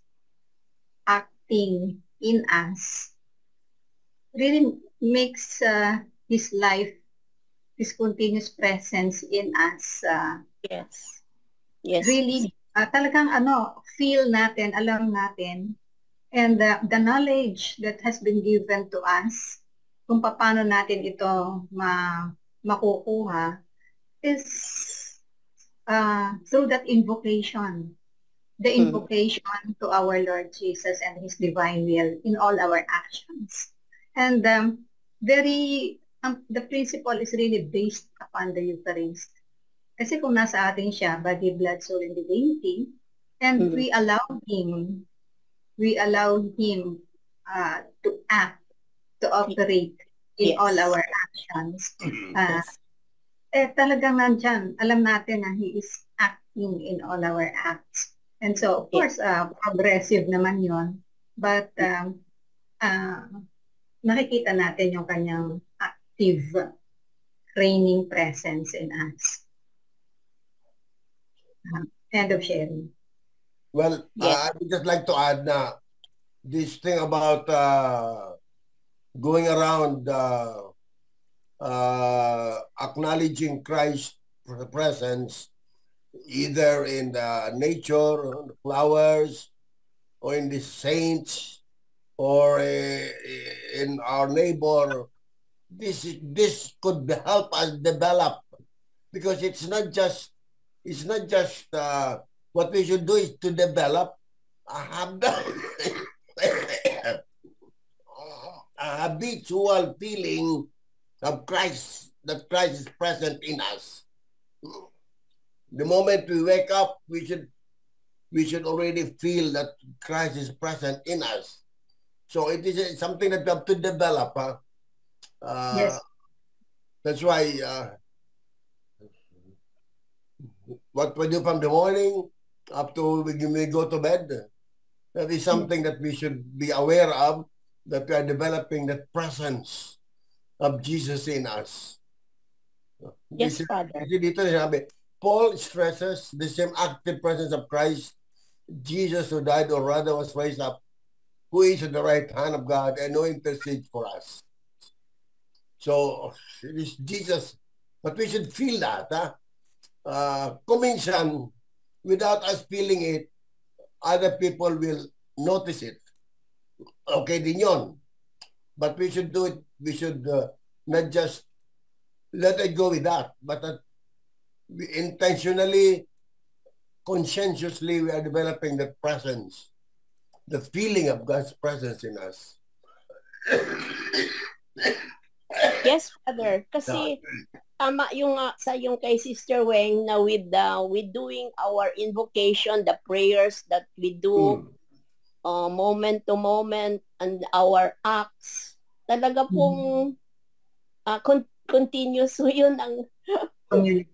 F: acting in us really makes his life, his continuous presence in us
A: yes.
F: Really talagang feel natin, alam natin, and the knowledge that has been given to us kung paano natin ito makukuha is through that invocation, the invocation to our Lord Jesus and His divine will in all our actions. And the principle is really based upon the Eucharist. Kasi kung nasa atin siya, body, blood, soul, and divinity, and we allow Him to act, to operate in all our actions. Talagang nandyan, alam natin na He is acting in all our acts. And so, of course, progressive naman yon. But nakikita natin yung kanyang active reigning presence in us. End of sharing.
C: Well, I would just like to add na this thing about going around acknowledging Christ's presence either in the nature, the flowers, or in the saints, or in our neighbor. This could help us develop, because it's not just what we should do is to develop a habitual feeling of Christ, that Christ is present in us. The moment we wake up, we should already feel that Christ is present in us. So it is something that we have to develop.
F: Yes.
C: That's why what we do from the morning up to when we go to bed, that is something that we should be aware of, that we are developing that presence of Jesus in us.
A: Yes, Father.
C: Dito sabi, Paul stresses the same active presence of Christ, Jesus who died or rather was raised up, who is at the right hand of God and who intercedes for us. So, it is Jesus. But we should feel that. Kuminsan, without us feeling it, other people will notice it. Okay din yun. But we should do it. We should not just let it go with that, but intentionally, conscientiously, we are developing that presence, the feeling of God's presence in us.
A: Yes, Father. Kasi tama yung sa yung kay Sister Weng na with doing our invocation, the prayers that we do moment to moment and our acts, talaga pong Continuous so yun ang
F: Communion.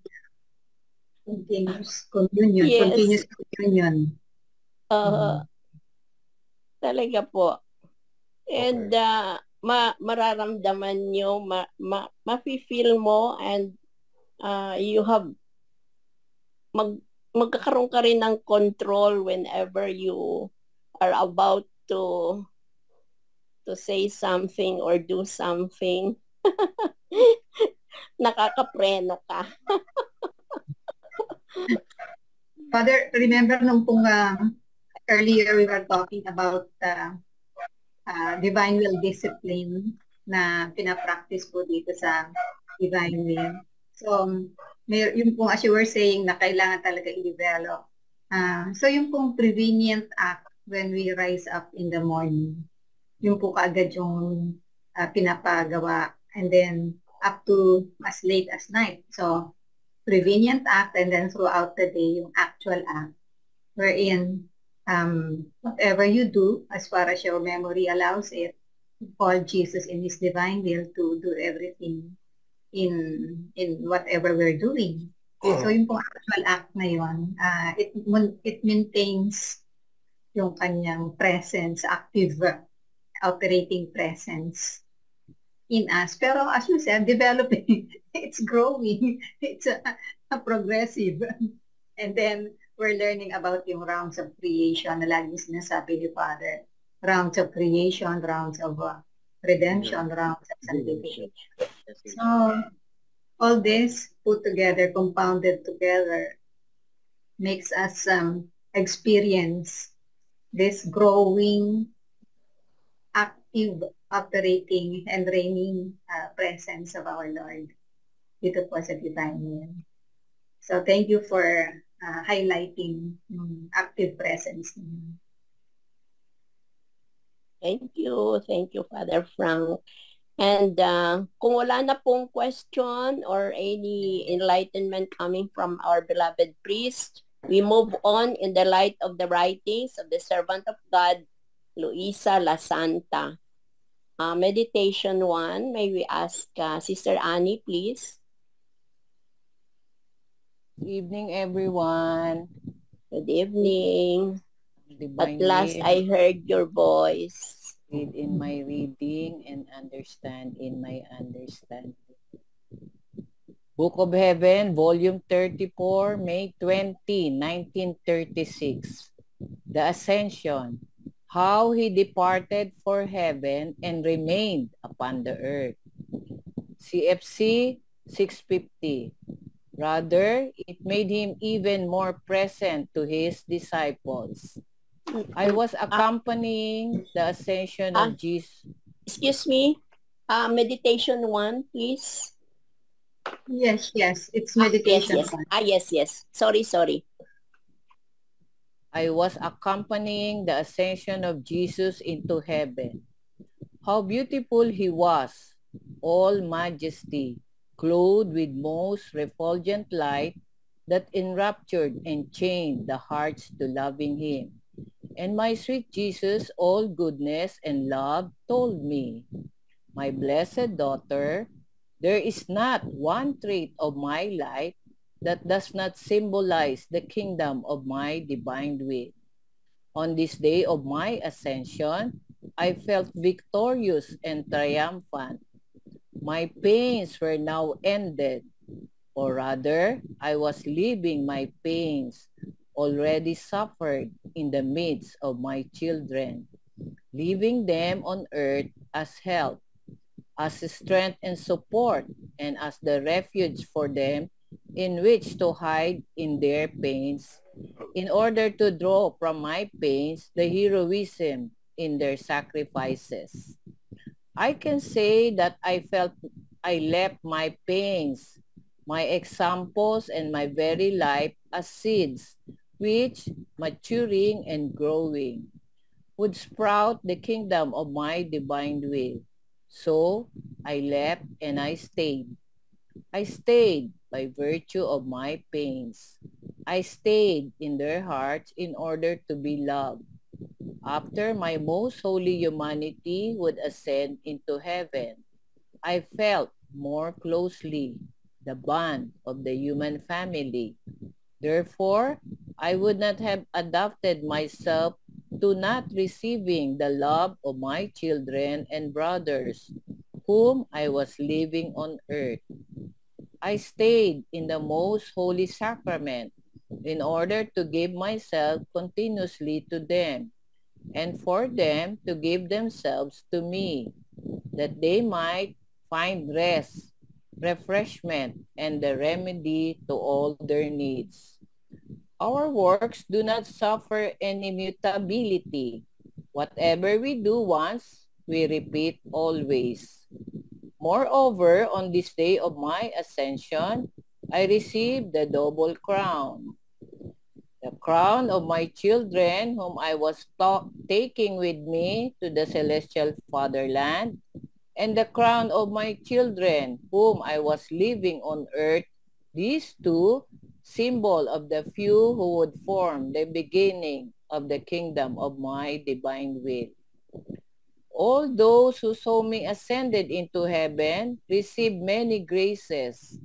F: Continuous communion.
A: Yes.
F: Continuous communion.
A: Talaga po. And mararamdaman nyo, mafe-feel mo, and you have magkakaroon ka rin ng control whenever you are about to say something or do something. Nakakapreno ka.
F: Father, remember nung earlier we were talking about divine will discipline na pinapractice po dito sa divine will. So, yung pong as you were saying na kailangan talaga i-develop. So, yung pong prevenient act when we rise up in the morning, yung po kaagad yung pinapagawa, and then up to as late as night. So, prevenient act, and then throughout the day, yung actual act, wherein whatever you do, as far as your memory allows it, call Jesus in His divine will to do everything in whatever we're doing. So yung pong actual act na yun, it maintains yung kanyang presence, active operating presence in us. Pero as you said, developing, it's growing, it's a progressive. And then we're learning about yung rounds of creation na laging sinasabi ni Father. Rounds of creation, rounds of redemption, rounds of sanctification. So, all this put together, compounded together, makes us experience this growing, active, operating, and reigning presence of our Lord dito po sa divine will. So, thank you for highlighting active presence.
A: Thank you, Father Frank. And kung wala na pong question or any enlightenment coming from our beloved priest, we move on in the light of the writings of the servant of God, Luisa La Santa. Meditation 1, may we ask Sister Annie, please?
H: Good evening, everyone.
A: Good evening.
H: Divine
A: At last,
H: will,
A: I heard your voice.
H: read in my reading and understand in my understanding. Book of Heaven, Volume 34, May 20, 1936. The Ascension, how he departed for heaven and remained upon the earth. CFC 650. Rather, it made him even more present to his disciples. I was accompanying the ascension of Jesus.
A: Excuse me, meditation 1, please.
F: Yes, it's meditation.
A: Yes. Sorry.
H: I was accompanying the ascension of Jesus into heaven. How beautiful he was, all majesty, clothed with most refulgent light that enraptured and chained the hearts to loving him. And my sweet Jesus, all goodness and love, told me, my blessed daughter, there is not one trait of my life that does not symbolize the kingdom of my divine will. On this day of my ascension, I felt victorious and triumphant. My pains were now ended, or rather, I was leaving my pains already suffered in the midst of my children, leaving them on earth as help, as strength and support, and as the refuge for them in which to hide in their pains, in order to draw from my pains the heroism in their sacrifices. I can say that I felt I left my pains, my examples, and my very life as seeds which, maturing and growing, would sprout the kingdom of my divine will. So I left and I stayed. I stayed by virtue of my pains. I stayed in their hearts in order to be loved. After my most holy humanity would ascend into heaven, I felt more closely the bond of the human family. Therefore, I would not have adapted myself to not receiving the love of my children and brothers, whom I was leaving on earth. I stayed in the most holy sacrament in order to give myself continuously to them, and for them to give themselves to me, that they might find rest, refreshment, and the remedy to all their needs. Our works do not suffer any mutability. Whatever we do once, we repeat always. Moreover, on this day of my ascension, I received the double crown. The crown of my children, whom I was taking with me to the celestial fatherland, and the crown of my children, whom I was leaving on earth, these two, symbol of the few who would form the beginning of the kingdom of my divine will. All those who saw me ascended into heaven received many graces,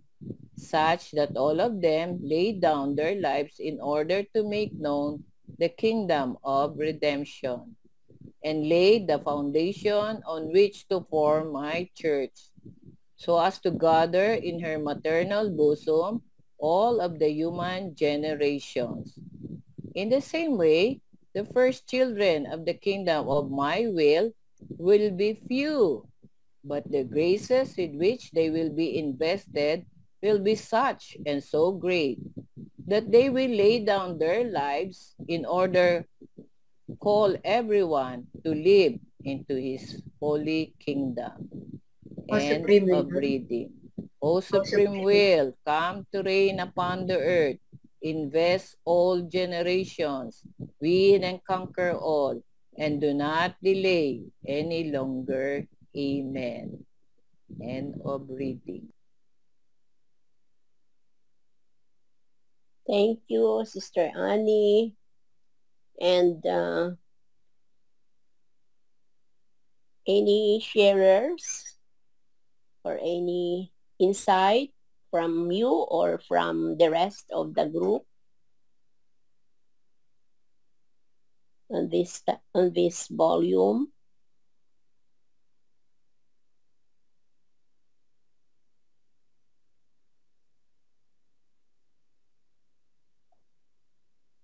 H: such that all of them laid down their lives in order to make known the kingdom of redemption, and laid the foundation on which to form my church, so as to gather in her maternal bosom all of the human generations. In the same way, the first children of the kingdom of my will be few, but the graces with which they will be invested will be such and so great that they will lay down their lives in order to call everyone to live into his holy kingdom.
F: O
H: End
F: Supreme
H: of
F: Will.
H: reading. O
F: Supreme
H: Supreme Will, come to reign upon the earth, invest all generations, win and conquer all, and do not delay any longer. Amen. End of reading.
A: Thank you, Sister Annie. And any sharers or any insight from you or from the rest of the group on this volume?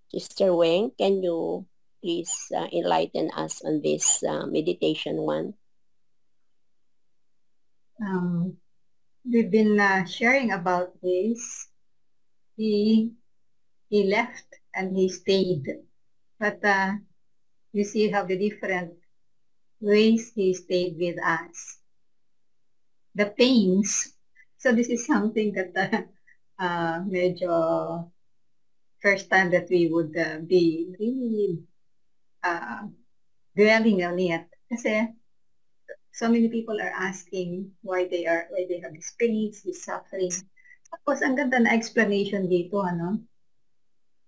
A: Sister Weng, can you please enlighten us on this meditation one?
F: We've been sharing about this. He left and he stayed, but you see how the different ways he stayed with us. The pains. So this is something that medyo first time that we would be really dwelling on it. Kasi so many people are asking why they have these pains, this suffering. Tapos ang ganda na explanation dito, ano?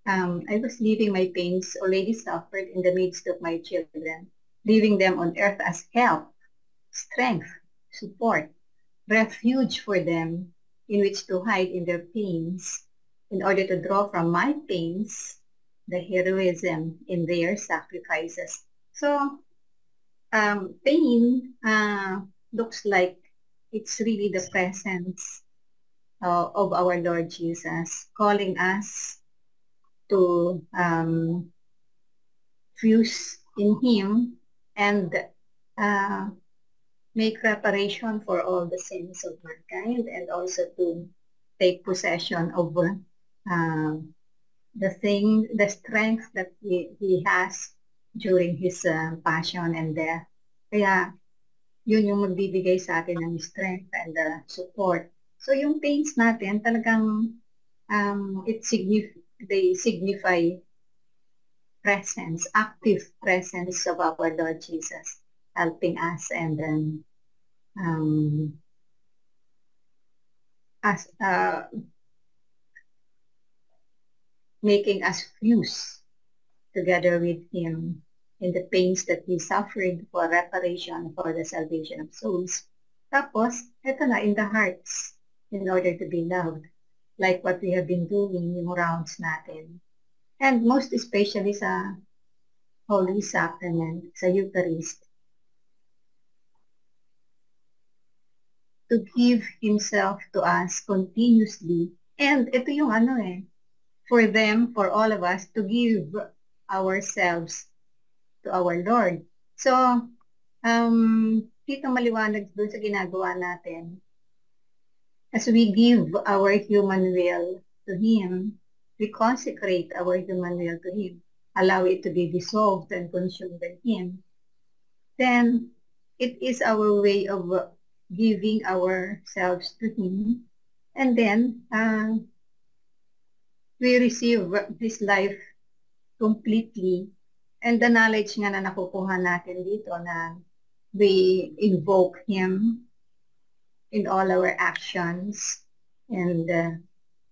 F: I was leaving my pains already suffered in the midst of my children, leaving them on earth as help, strength, support, refuge for them in which to hide in their pains, in order to draw from my pains the heroism in their sacrifices. So, pain looks like it's really the presence of our Lord Jesus calling us to fuse in Him and make reparation for all the sins of mankind, and also to take possession of the strength that he has during his passion and death. Kaya yun yung magbibigay sa atin ng strength and support. So yung pains natin talagang they signify presence, active presence of our Lord Jesus helping us and then making us fuse together with Him in the pains that He suffered for reparation, for the salvation of souls. Tapos, eto na, in the hearts, in order to be loved, like what we have been doing, yung rounds natin. And most especially sa Holy Sacrament, sa Eucharist, to give Himself to us continuously. And ito yung for them, for all of us, to give ourselves to our Lord. So, dito maliwanag doon sa ginagawa natin. As we give our human will to Him, we consecrate our human will to Him, allow it to be dissolved and consumed by Him, then it is our way of giving ourselves to Him, and then we receive His life completely, and the knowledge nga na nakukuha natin dito na we invoke Him in all our actions, and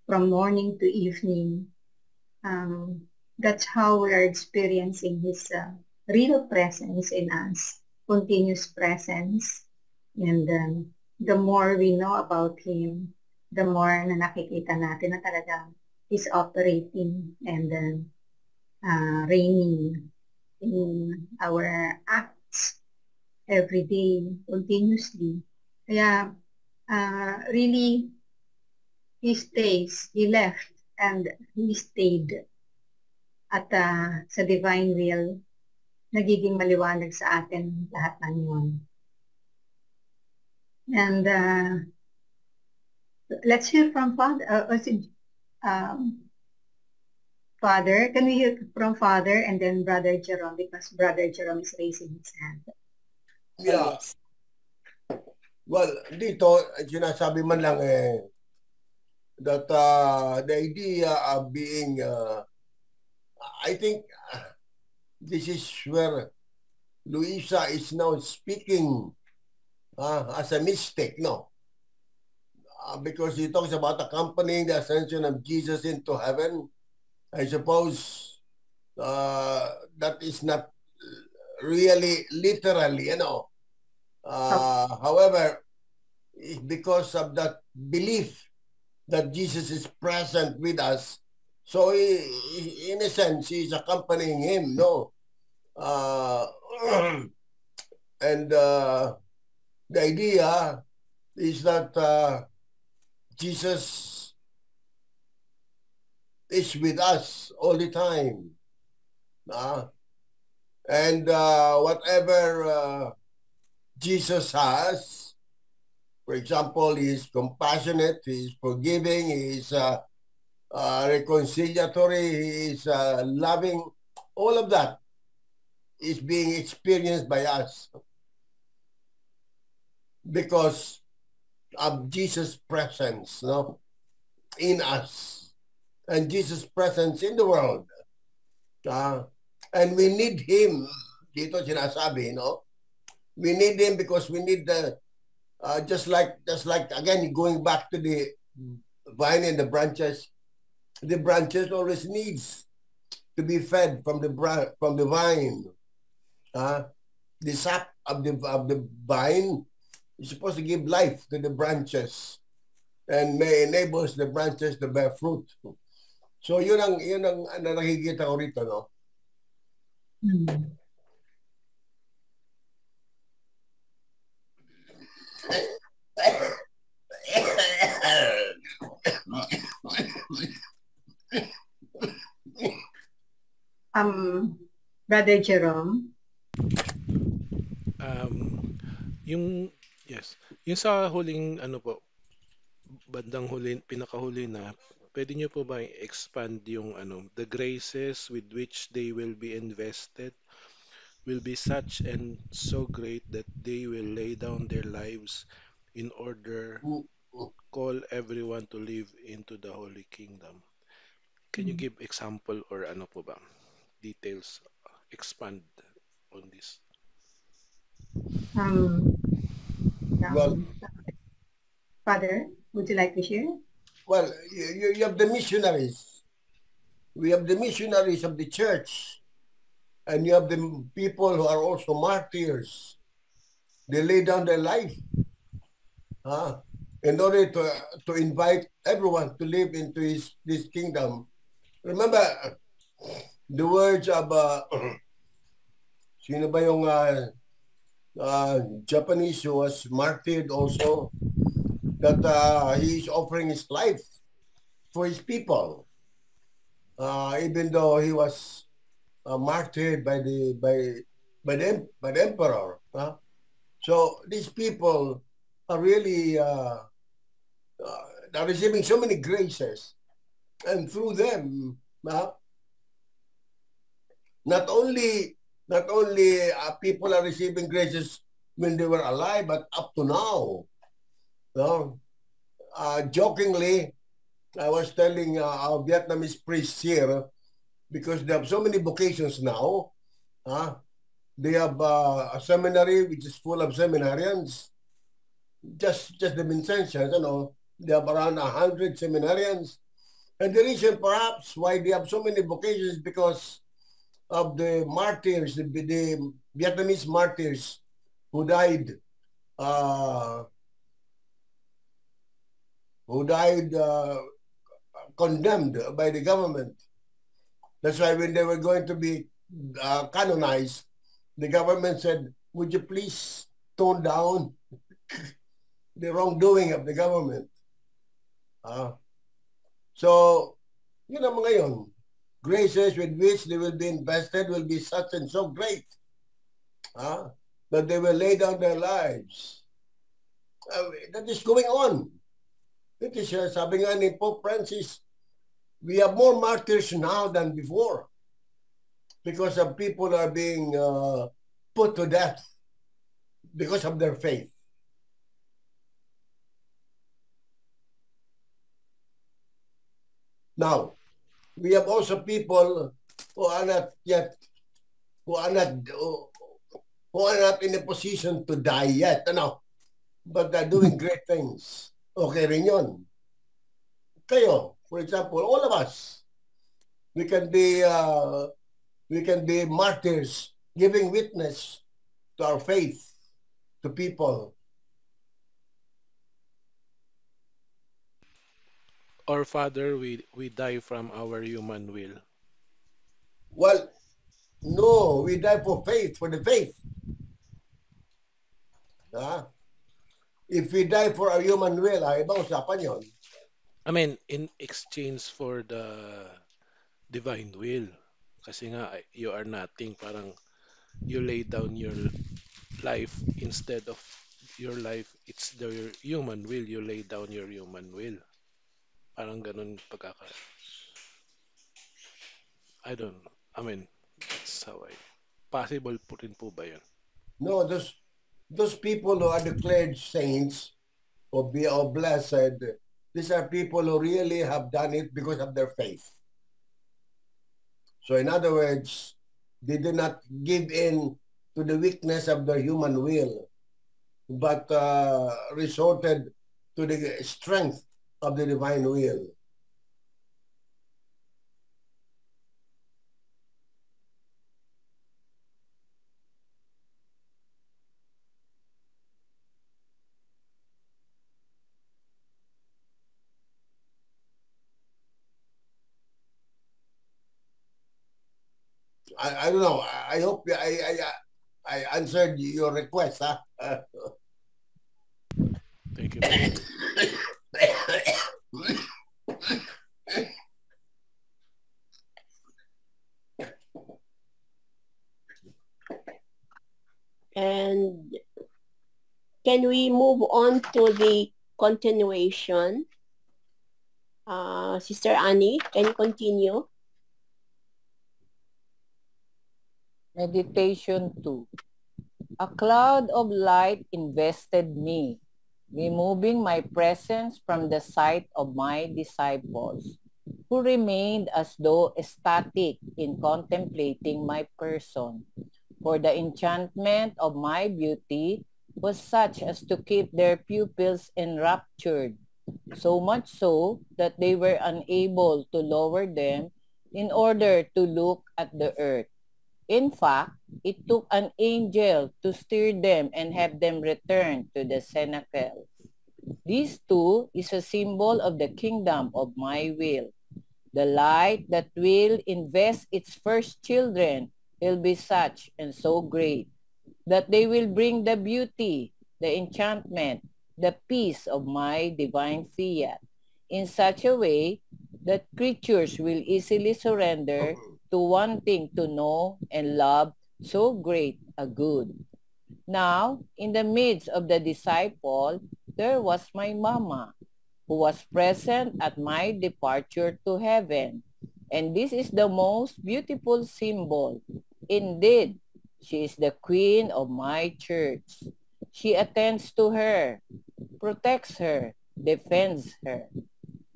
F: from morning to evening, that's how we are experiencing His real presence in us, continuous presence. And the more we know about Him, the more na nakikita natin na talagang He's operating and reigning in our acts every day, continuously. Kaya really, He left and He stayed at sa divine will, nagiging maliwanag sa atin lahat ng yun. And let's hear from Father. Father, can we hear from Father and then Brother Jerome, because Brother Jerome is raising his hand.
C: Yeah. Well, dito, sinasabi man lang that the idea of being, I think this is where Luisa is now speaking as a mystic, no? Because he talks about accompanying the ascension of Jesus into heaven. I suppose that is not really literally, however, because of that belief that Jesus is present with us, so in a sense, he's accompanying Him, no? And the idea is that Jesus is with us all the time. And whatever Jesus has, for example, He is compassionate, He is forgiving, He is reconciliatory, He is loving, all of that is being experienced by us because of Jesus' presence, no, in us. And Jesus' presence in the world. And we need Him. Dito sinasabi, no? We need Him because we need just like again, going back to the vine and the branches always needs to be fed from the vine. The sap of the vine is supposed to give life to the branches and may enables the branches to bear fruit. So yun ang nakikita ko rito, no?
F: Brother Jerome?
B: Yung sa huling bandang huli, pinakahuli na, pwede niyo po ba expand yung the graces with which they will be invested will be such and so great that they will lay down their lives in order call everyone to live into the Holy Kingdom. Can you give example or po ba? Details, expand on this.
F: Well, Father, would you like to share?
C: Well, you have the missionaries. We have the missionaries of the church. And you have the people who are also martyrs. They lay down their life in order to invite everyone to live into this kingdom. Remember the words of sino ba yung Japanese who was martyred also, that he is offering his life for his people, even though he was martyred by the emperor. So these people are really are receiving so many graces, and through them, not only people are receiving graces when they were alive, but up to now. Jokingly, I was telling our Vietnamese priests here, because they have so many vocations now. They have a seminary which is full of seminarians. Just the Vincentians, they have around 100 seminarians. And the reason perhaps why they have so many vocations is because of the martyrs, the Vietnamese martyrs who died condemned by the government. That's why when they were going to be canonized, the government said, would you please tone down the wrongdoing of the government? So, mga yun, graces with which they will be invested will be such and so great that they will lay down their lives. That is going on. It is, sabi nga ni Pope Francis, we have more martyrs now than before because of people are being put to death because of their faith. Now, we have also people who are not in a position to die yet, but they're doing great things. Okay rin yun. Kayo, for example, all of us, we can be martyrs, giving witness to our faith to people.
B: Or Father, we die from our human will.
C: Well, no, we die for faith, for the faith. If we die for our human will, ibang usapan yun.
B: I mean, in exchange for the divine will. Kasi nga, you are nothing. Parang you lay down your life instead of your life. It's the human will. You lay down your human will. Parang ganun pagkaka... I don't know. I mean, that's how possible po rin po ba yun?
C: No, those people who are declared saints or blessed, these are people who really have done it because of their faith. So in other words, they did not give in to the weakness of their human will, but resorted to the strength of the divine will. I don't know. I hope I answered your request.
B: Thank you.
A: And can we move on to the continuation? Sister Annie, can you continue?
H: Meditation 2. A cloud of light invested me, removing my presence from the sight of my disciples, who remained as though ecstatic in contemplating my person. For the enchantment of my beauty was such as to keep their pupils enraptured, so much so that they were unable to lower them in order to look at the earth. In fact, it took an angel to steer them and have them return to the cenacle. This too is a symbol of the kingdom of my will. The light that will invest its first children will be such and so great that they will bring the beauty, the enchantment, the peace of my divine fiat in such a way that creatures will easily surrender to wanting to know and love so great a good. Now, in the midst of the disciple, there was my mama, who was present at my departure to heaven. And this is the most beautiful symbol. Indeed, she is the queen of my church. She attends to her, protects her, defends her.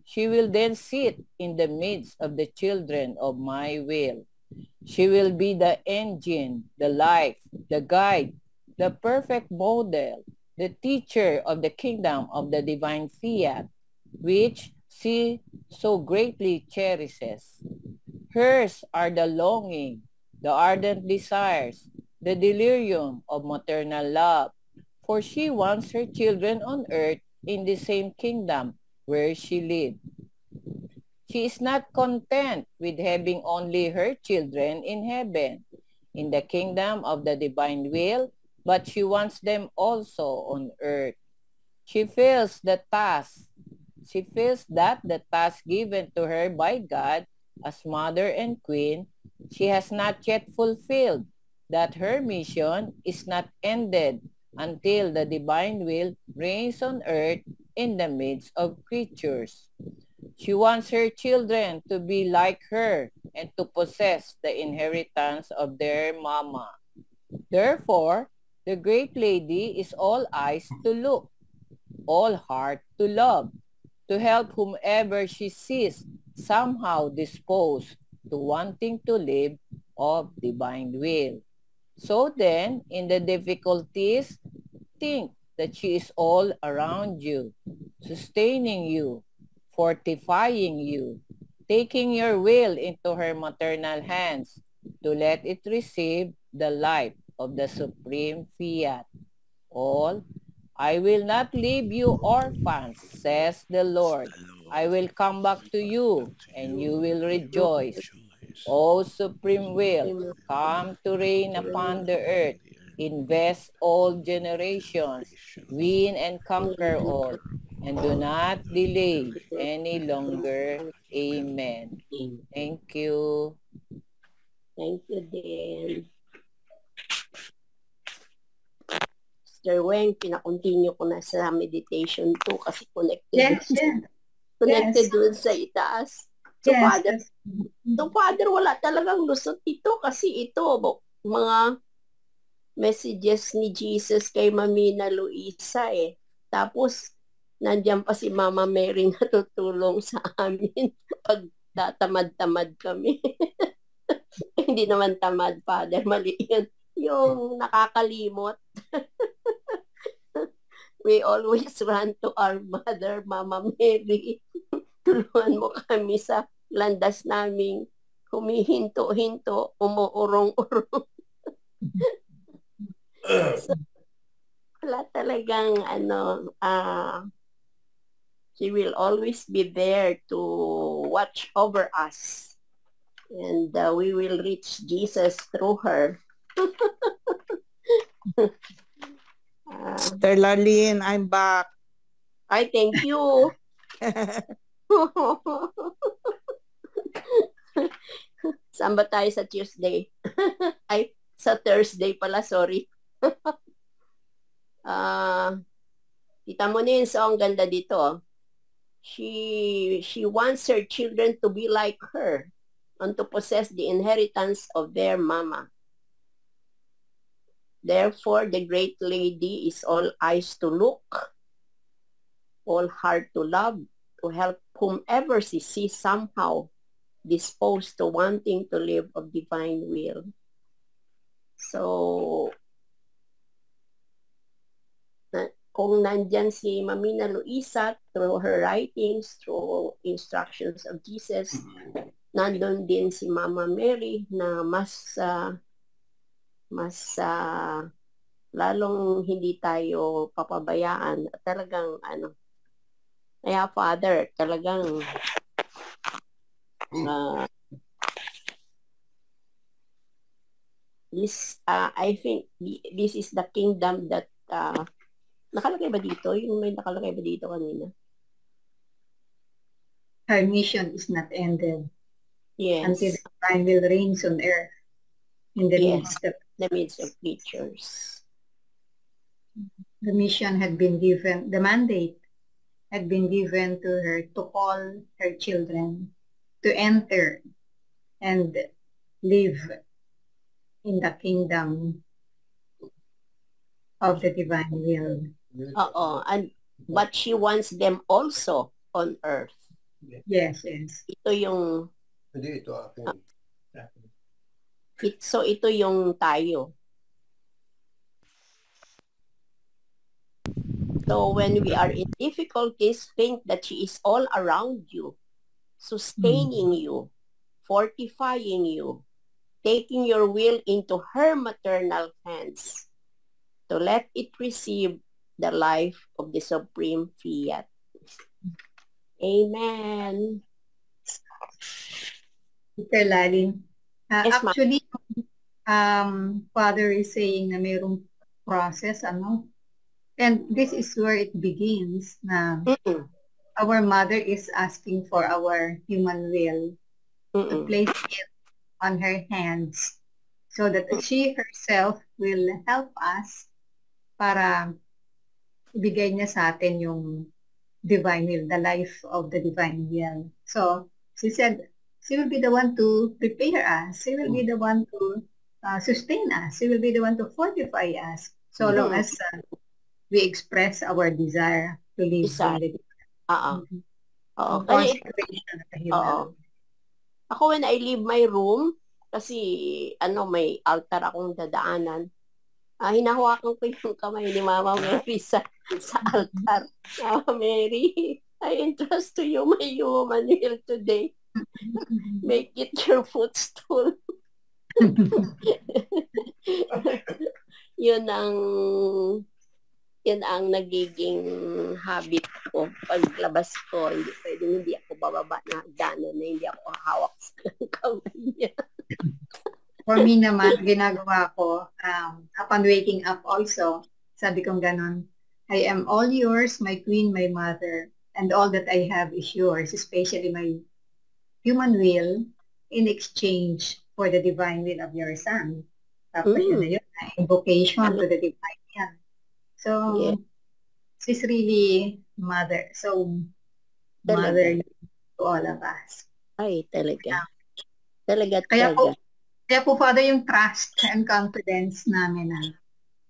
H: She will then sit in the midst of the children of my will. She will be the engine, the life, the guide, the perfect model, the teacher of the kingdom of the divine fiat, which she so greatly cherishes. Hers are the longing, the ardent desires, the delirium of maternal love, for she wants her children on earth in the same kingdom where she lived. She is not content with having only her children in heaven, in the kingdom of the divine will, but she wants them also on earth. She feels that the task given to her by God as mother and queen, she has not yet fulfilled, that her mission is not ended until the divine will reigns on earth in the midst of creatures. She wants her children to be like her and to possess the inheritance of their mama. Therefore, the great lady is all eyes to look, all heart to love, to help whomever she sees somehow disposed to wanting to live of divine will. So then, in the difficulties, think that she is all around you, sustaining you, fortifying you, taking your will into her maternal hands to let it receive the life of the supreme fiat. All, I will not leave you orphans, says the Lord. I will come back to you, and you will rejoice. O supreme will, come to reign upon the earth, invest all generations, win and conquer all, and do not delay any longer. Amen. Thank you.
A: Thank you, Dan. Sister Weng, pinakontinue ko na sa meditation 2 kasi connected. Connected dun sa itaas. So, Father, wala talagang lusot ito kasi ito, mga messages ni Jesus kay Mamina Luisa eh. Tapos, nandiyan pa si Mama Mary na tutulong sa amin pag tatamad-tamad kami. Hindi naman tamad, Father. Mali yun. Yung nakakalimot. We always run to our mother, Mama Mary. Tulungan mo kami sa landas naming humihinto-hinto, umuurong-urong. So, wala talagang she will always be there to watch over us. And we will reach Jesus through her.
I: Sister Larlene, I'm back.
A: I thank you. Saan ba tayo sa Tuesday? Ay, sa Thursday pala, sorry. Kita mo na yun, so ang ganda dito. She wants her children to be like her and to possess the inheritance of their mama. Therefore, the great lady is all eyes to look, all heart to love, to help whomever she sees somehow disposed to wanting to live of divine will. So, kung nandyan si Mamina Luisa through her writings, through instructions of Jesus, nandun din si Mama Mary na mas lalong hindi tayo papabayaan. Talagang Kaya Father, talagang I think this is the kingdom that nakalagay ba dito? Yung may nakalagay ba dito kanina?
F: Her mission is not ended
A: Yes.
F: until the divine will reigns on earth in the midst of creatures. The mission had been given, the mandate had been given to her to call her children to enter and live in the kingdom of the divine will.
A: But she wants them also on earth.
F: Yes, yes.
A: Ito yung
C: Hindi, ito akin.
A: So ito yung tayo. So when we are in difficulties, think that she is all around you, sustaining you, fortifying you, taking your will into her maternal hands to let it receive the life of the supreme fiat. Amen.
F: Sister Lalin,
A: Yes,
F: actually, Father is saying na mayroong process, ano? And this is where it begins na our mother is asking for our human will to place it on her hands so that she herself will help us para ibigay niya sa atin yung divine will, the life of the divine will. So, she said, she will be the one to prepare us. She will be the one to sustain us. She will be the one to fortify us so long as we express our desire to live in the
A: Ako when I leave my room, kasi may altar akong dadaanan, hinahawakan ko yung kamay ni Mama Mary sa altar. Mama Mary, I entrust to you my human will today. Make it your footstool. Yun ang nagiging habit ko. Paglabas ko, hindi ako bababa na hagdanan na hindi ako hawak sa kamay niya.
F: For me naman, ginagawa ko, upon waking up also, sabi kong ganon, I am all yours, my queen, my mother, and all that I have is yours, especially my human will in exchange for the divine will of your son. Tapos yun na yun, invocation to the divine yan. So, she's really mother. So, mother to all of us.
A: Ay, talaga. Talaga.
F: Kaya po, Father, yung trust and confidence namin na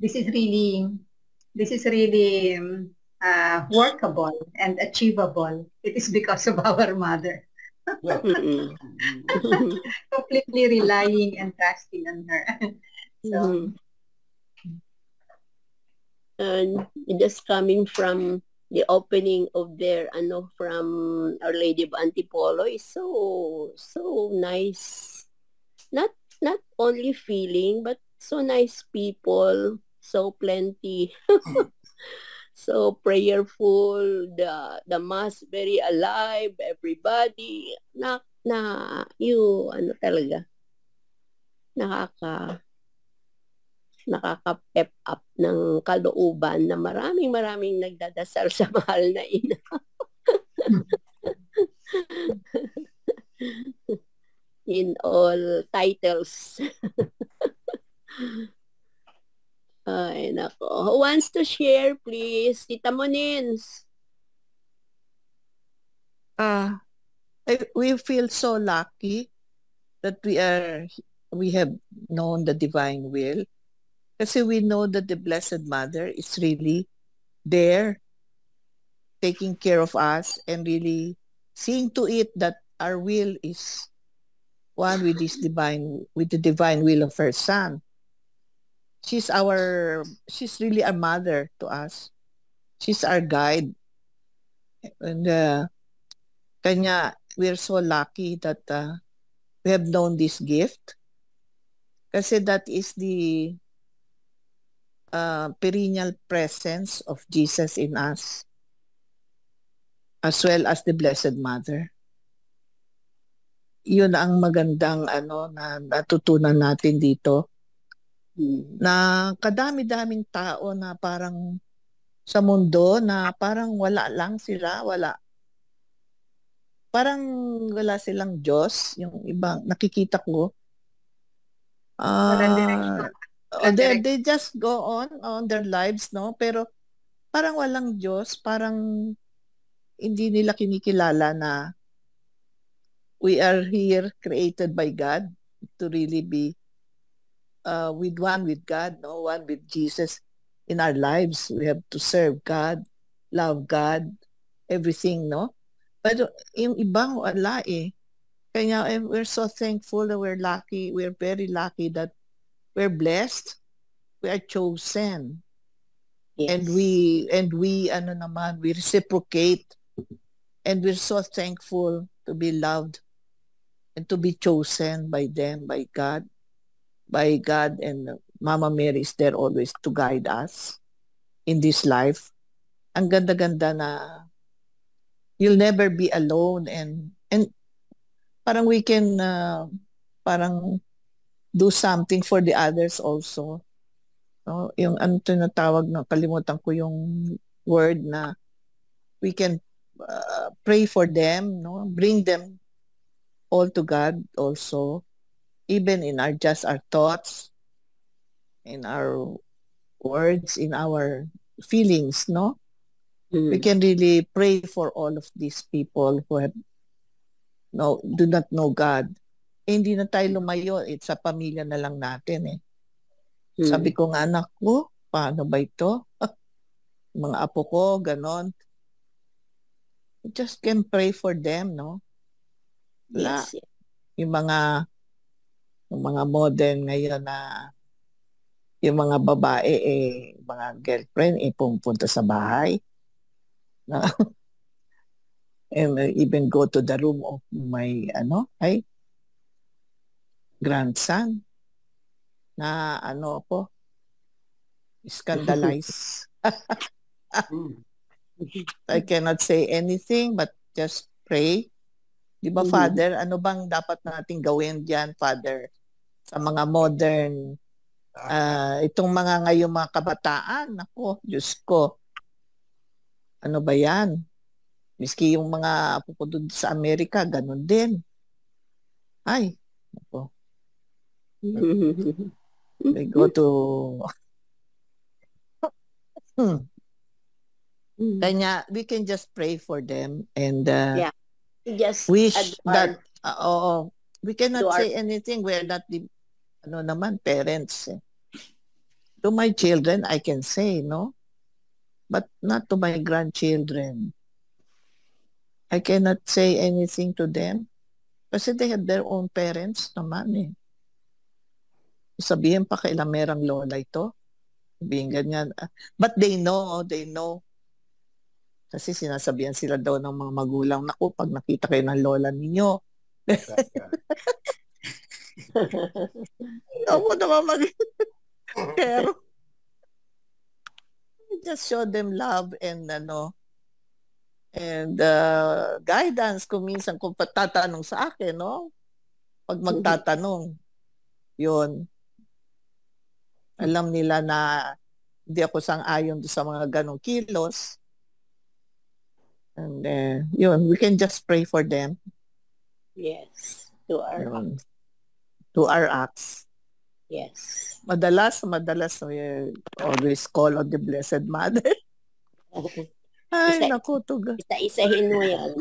F: this is really workable and achievable. It is because of our mother. Completely relying and trusting on her. So,
A: and just coming from the opening of their from Our Lady of Antipolo is so nice. Not only feeling, but so nice people, so plenty, so prayerful, the mass very alive, everybody, talaga, nakaka-pep up ng kalooban na maraming nagdadasal sa mahal na ina. In all titles. Ay, nako. Who wants to share, please? Tita Monins.
I: We feel so lucky that we have known the divine will. Kasi we know that the Blessed Mother is really there, taking care of us and really seeing to it that our will is one with the divine will of her son. She's really our mother to us. She's our guide. And kanya, we're so lucky that we have known this gift. Kasi that is the perennial presence of Jesus in us. as well as the Blessed Mother. Yun ang magandang na natutunan natin dito. Na kadami-daming tao na parang sa mundo na parang wala lang sila, parang wala silang Diyos. Yung ibang nakikita ko. They just go on their lives, no? Pero parang walang Diyos, parang hindi nila kinikilala na we are here created by God to really be with God, no? One with Jesus in our lives. We have to serve God, love God, everything, no? Pero yung ibang wala eh. Kaya we're so thankful that we're lucky. We're very lucky that we're blessed. We are chosen. Yes. And we we reciprocate. And we're so thankful to be loved and to be chosen by them, by God. And Mama Mary is there always to guide us in this life. Ang ganda-ganda na you'll never be alone and parang we can parang do something for the others also. No? Yung tinatawag na kalimutan ko yung word na we can pray for them, no? Bring them all to God also, even in our thoughts, in our words, in our feelings, no? We can really pray for all of these people who do not know God. Hindi na tayo lumayo, sa pamilya na lang natin eh. Sabi ko nga, anak ko, paano ba ito? Mga apo ko, ganon. You just can pray for them, no?
A: Yes.
I: Yung mga modern ngayon na yung mga babae mga girlfriend pumunta sa bahay. No? And even go to the room of my grandson na scandalized. I cannot say anything but just pray. Di ba, Father? Ano bang dapat nating gawin diyan, Father? Sa mga modern, itong mga ngayong mga kabataan. Ako, Diyos ko. Ano ba yan? Miski yung mga pupunta sa Amerika, ganun din. Ay, ako. They go to... Kanya, we can just pray for them and
A: just
I: wish that we cannot say anything. We're not the parents. To my children, I can say, no? But not to my grandchildren. I cannot say anything to them kasi they have their own parents naman eh. Sabihin pa kailan merang lola ito. Sabihin ganyan. But they know. Kasi sinasabihan sila daw ng mga magulang, naku, pag nakita kayo ng lola ninyo. Ako naman pero just show them love and guidance kung minsan kung patatanong sa akin, no? Pag magtatanong, yun. Alam nila na hindi ako sang-ayon sa mga ganong kilos. And yun, we can just pray for them.
A: Yes, to
I: our acts.
A: Yes.
I: Madalas we always call on the Blessed Mother. Ay, naku,
A: isa-isahin mo yan.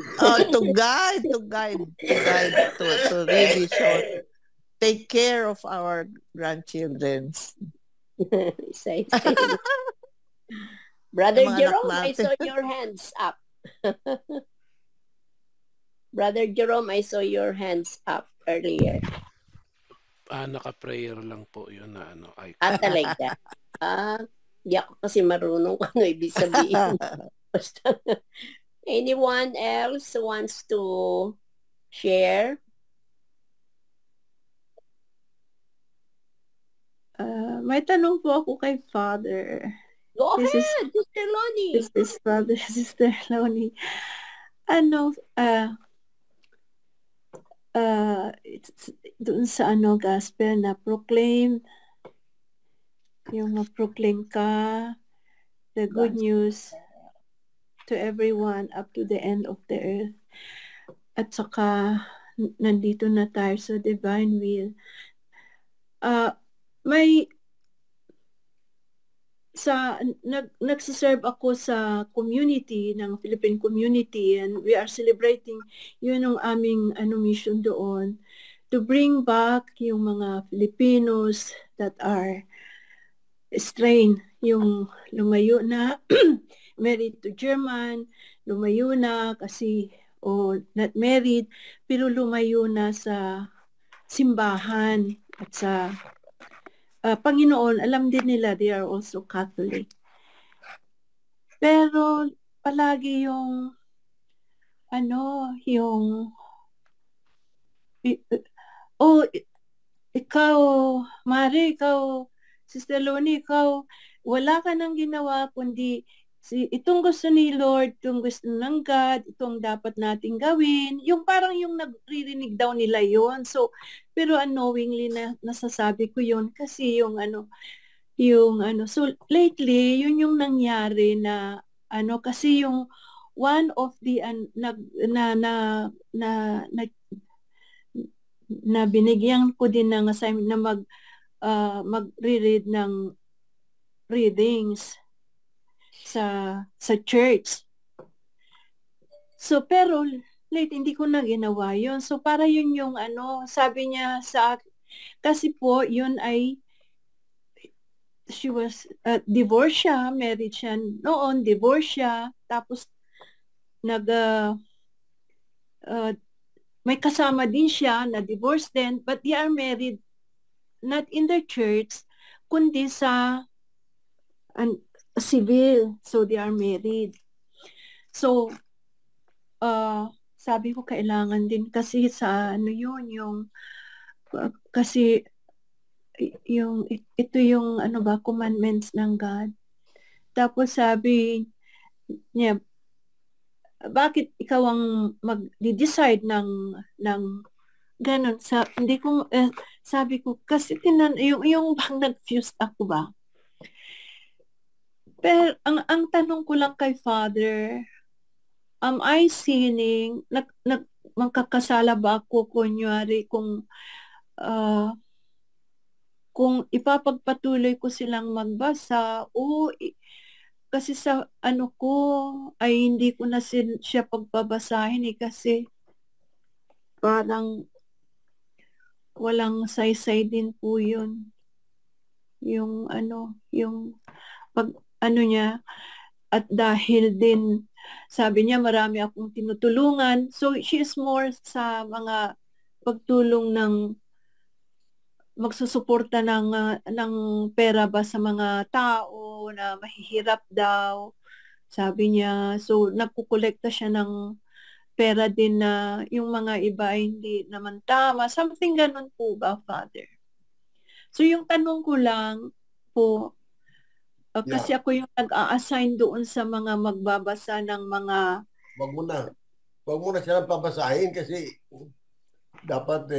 I: To guide, to really show, take care of our grandchildren.
A: Isa-isahin. Brother Jerome, I saw your hands up. Brother Jerome, I saw your hands up earlier.
B: Naka-prayer lang po yun na
A: talaga. Di ako kasi marunong kung ano ibig sabihin. Anyone else wants to share?
J: May tanong po ako kay Father.
A: Go ahead, Sister Lonnie.
J: This is Father, Sister Lonnie. Doon sa gospel na proclaim, yung proclaim ka the good news to everyone up to the end of the earth. At saka nandito na tayo sa divine will. Nagsiserve ako sa community ng Philippine community, and we are celebrating yun ang aming mission doon, to bring back yung mga Filipinos that are estranged, yung lumayo na married to German, lumayo na kasi not married, pero lumayo na sa simbahan at sa Panginoon. Alam din nila they are also Catholic. Pero palagi yung ikaw, Mari, ikaw, Sister Loni, ikaw, wala ka nang ginawa kundi itong gusto ni Lord, itong gusto ng God, itong dapat nating gawin. Yung parang yung nagririnig daw nila yon. So, pero unknowingly nasasabi ko yon kasi so lately, yun yung nangyari na kasi yung one of the na binigyan ko din ng assignment na magre-read ng readings sa church. So pero late hindi ko na ginawa yun. So para yun yung sabi niya sa kasi po yun ay she was divorced siya, married siya noon, divorced siya, tapos may kasama din siya na divorced din, but they are married not in the church kundi sa civil, so they are married. So sabi ko kailangan din kasi sa kasi yung ito yung commandments ng God. Tapos sabi niya, bakit ikaw ang mag-decide ng ganun? Hindi ko sabi ko kasi yung bang nag-fuse ako ba? Pero ang tanong ko lang kay Father, am I sinning? Magkakasala ba ako kunyari kung ipapagpatuloy ko silang magbasa o kasi sa ko ay hindi ko na siya pagbabasahin kasi parang walang saysay din po yun. Yung yung pag niya, at dahil din sabi niya marami akong tinutulungan, so she is more sa mga pagtulong ng magsusuporta ng pera ba sa mga tao na mahihirap daw, sabi niya. So nagkukolekta siya ng pera din na yung mga iba ay hindi naman tama, something ganun po ba, Father? So yung tanong ko lang po, kasi ako yung nag-a-assign doon sa mga magbabasa ng mga...
C: Wag mo na siya pabasahin kasi dapat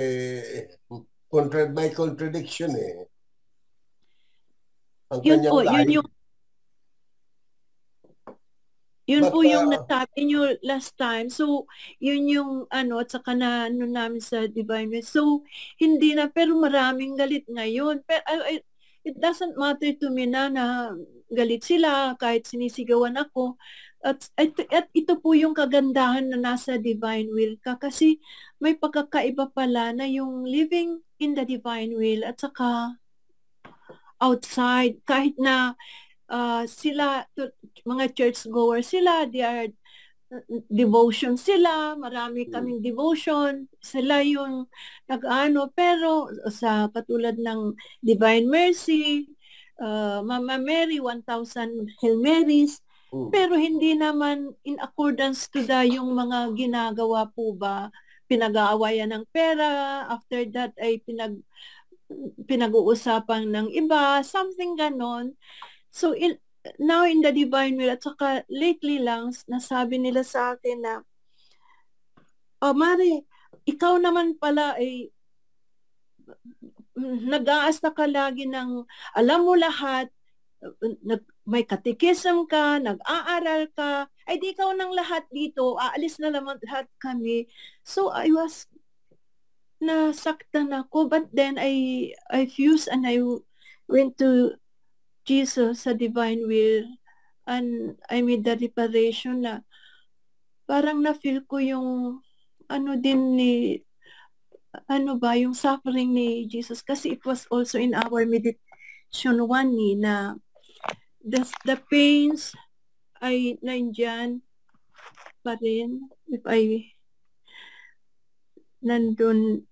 C: may contradiction Ang
J: yun
C: kanyang
J: po,
C: life.
J: Yun po yung nasabi nyo last time. So, yun yung at saka na namin sa Divine Will. So, hindi na, pero maraming galit ngayon. Pero it doesn't matter to me na galit sila kahit sinisigawan ako. At ito po yung kagandahan na nasa Divine Will ka kasi may pagkakaiba pala na yung living in the Divine Will at saka outside. Kahit na sila, mga churchgoers sila, they are devotion sila, marami kaming devotion, sila yung pero sa katulad ng Divine Mercy, Mama Mary, 1,000 Hail Marys, pero hindi naman in accordance to yung mga ginagawa po ba, pinag-aawayan ng pera, after that ay pinag-uusapan ng iba, something ganon. So now in the Divine Will, at saka lately lang, nasabi nila sa akin na Mare, ikaw naman pala ay nag-aasta ka lagi ng alam mo lahat, may katekism ka, nag-aaral ka, ay di ikaw ng lahat dito, aalis na naman lahat kami. So I was nasaktan ako, but then I fused and I went to Jesus sa divine will, and I made the reparation na parang na-feel ko yung yung suffering ni Jesus, kasi it was also in our meditation 1 na the pains ay nandyan pa rin, if I nandun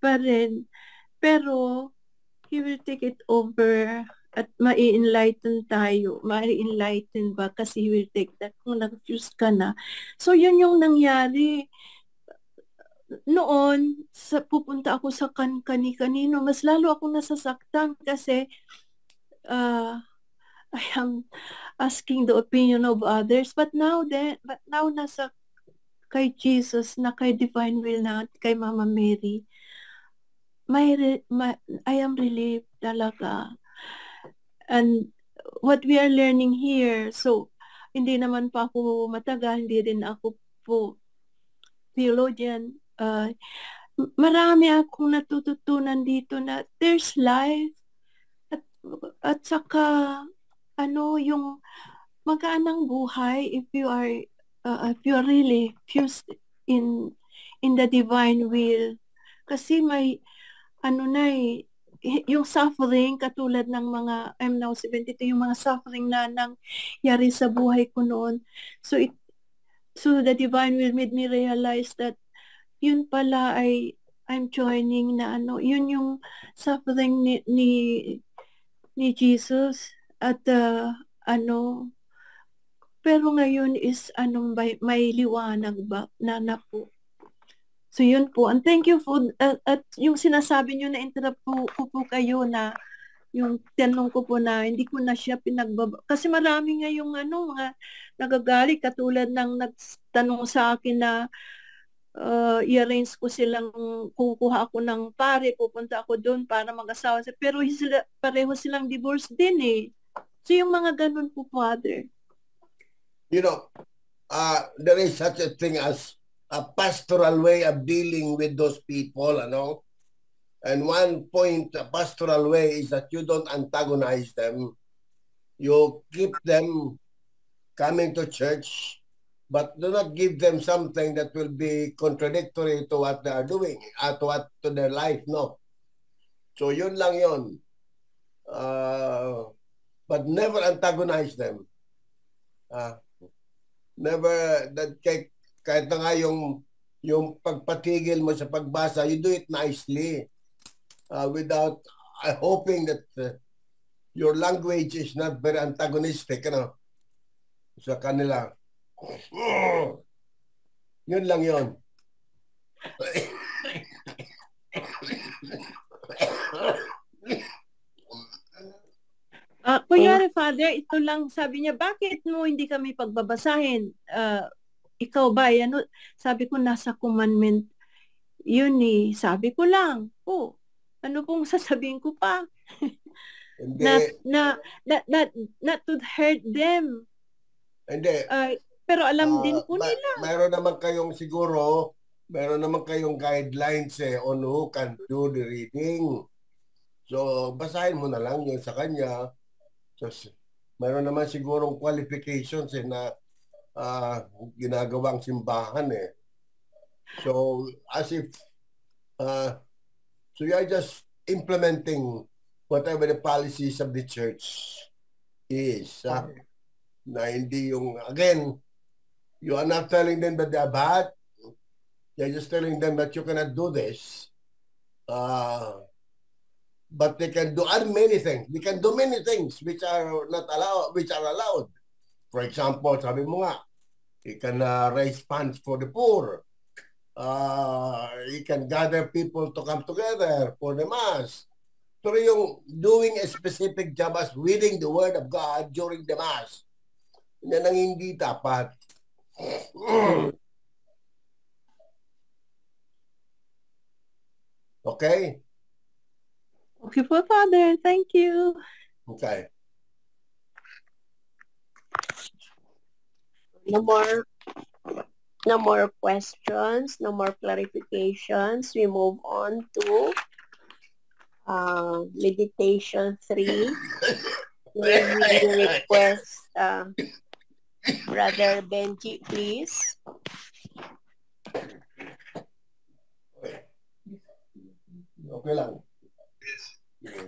J: pa rin, pero He will take it over at mai-enlighten tayo. Mai-enlighten ba? Kasi He will take that kung nag-fuse ka na. So, yun yung nangyari. Noon, pupunta ako sa kani-kanino, mas lalo akong nasasaktan kasi I am asking the opinion of others. But now nasa kay Jesus, na kay Divine Will na, kay Mama Mary, I am relieved talaga. And what we are learning here, so hindi naman pa ako matagal, hindi rin ako po theologian. Marami akong natututunan dito na there's life, at saka yung magkaanang buhay if you are really fused in the divine will. Kasi may yung suffering, katulad ng mga, I'm now 72, yung mga suffering na nangyari sa buhay ko noon. So the divine will made me realize that yun pala ay I'm joining na yun yung suffering ni Jesus, at pero ngayon is may liwanag ba na po. So yun po, and thank you for at yung sinasabi nyo na interrupt ko po kayo na yung tanong ko po na hindi ko na siya pinagbaba. Kasi marami nga yung mga nagagalit, katulad ng nagtanong sa akin na i-arrange ko silang, kukuha ako ng pare, pupunta ako doon para mag-asawa. Pero pareho silang divorce din eh. So yung mga ganun po, Father.
C: You know, there is such a thing as a pastoral way of dealing with those people, and one point, a pastoral way, is that you don't antagonize them. You keep them coming to church, but do not give them something that will be contradictory to what they are doing, to their life, no. So yun lang yun. But never antagonize them. Never, kahit na nga yung pagpatigil mo sa pagbasa, you do it nicely, without hoping that your language is not very antagonistic, sa kanila. Yun lang yun.
J: Kunyari, Father, ito lang sabi niya, bakit mo hindi kami pagbabasahin? Ikaw ba, sabi ko nasa commandment yun eh. Sabi ko lang, ano pong sasabihin ko pa? not to hurt them.
C: Hindi.
J: Pero alam din po nila.
C: Meron naman kayong guidelines on who can do the reading. So, basahin mo na lang yun sa kanya. So, meron naman sigurong qualifications na ginagawang simbahan eh. So, as if so you are just implementing whatever the policies of the church is. Na hindi yung, again, you are not telling them that they are bad. You're just telling them that you cannot do this. But they can do many things. They can do many things which are not allowed, which are allowed. For example, sabi mo nga, you can raise funds for the poor. You can gather people to come together for the Mass. Pero yung doing a specific job as reading the Word of God during the Mass, yan ang hindi dapat. Okay?
J: Okay po, Father. Thank you.
C: Okay.
A: No more questions, no more clarifications. We move on to meditation 3. May we request Brother Benji, please.
C: Okay lang.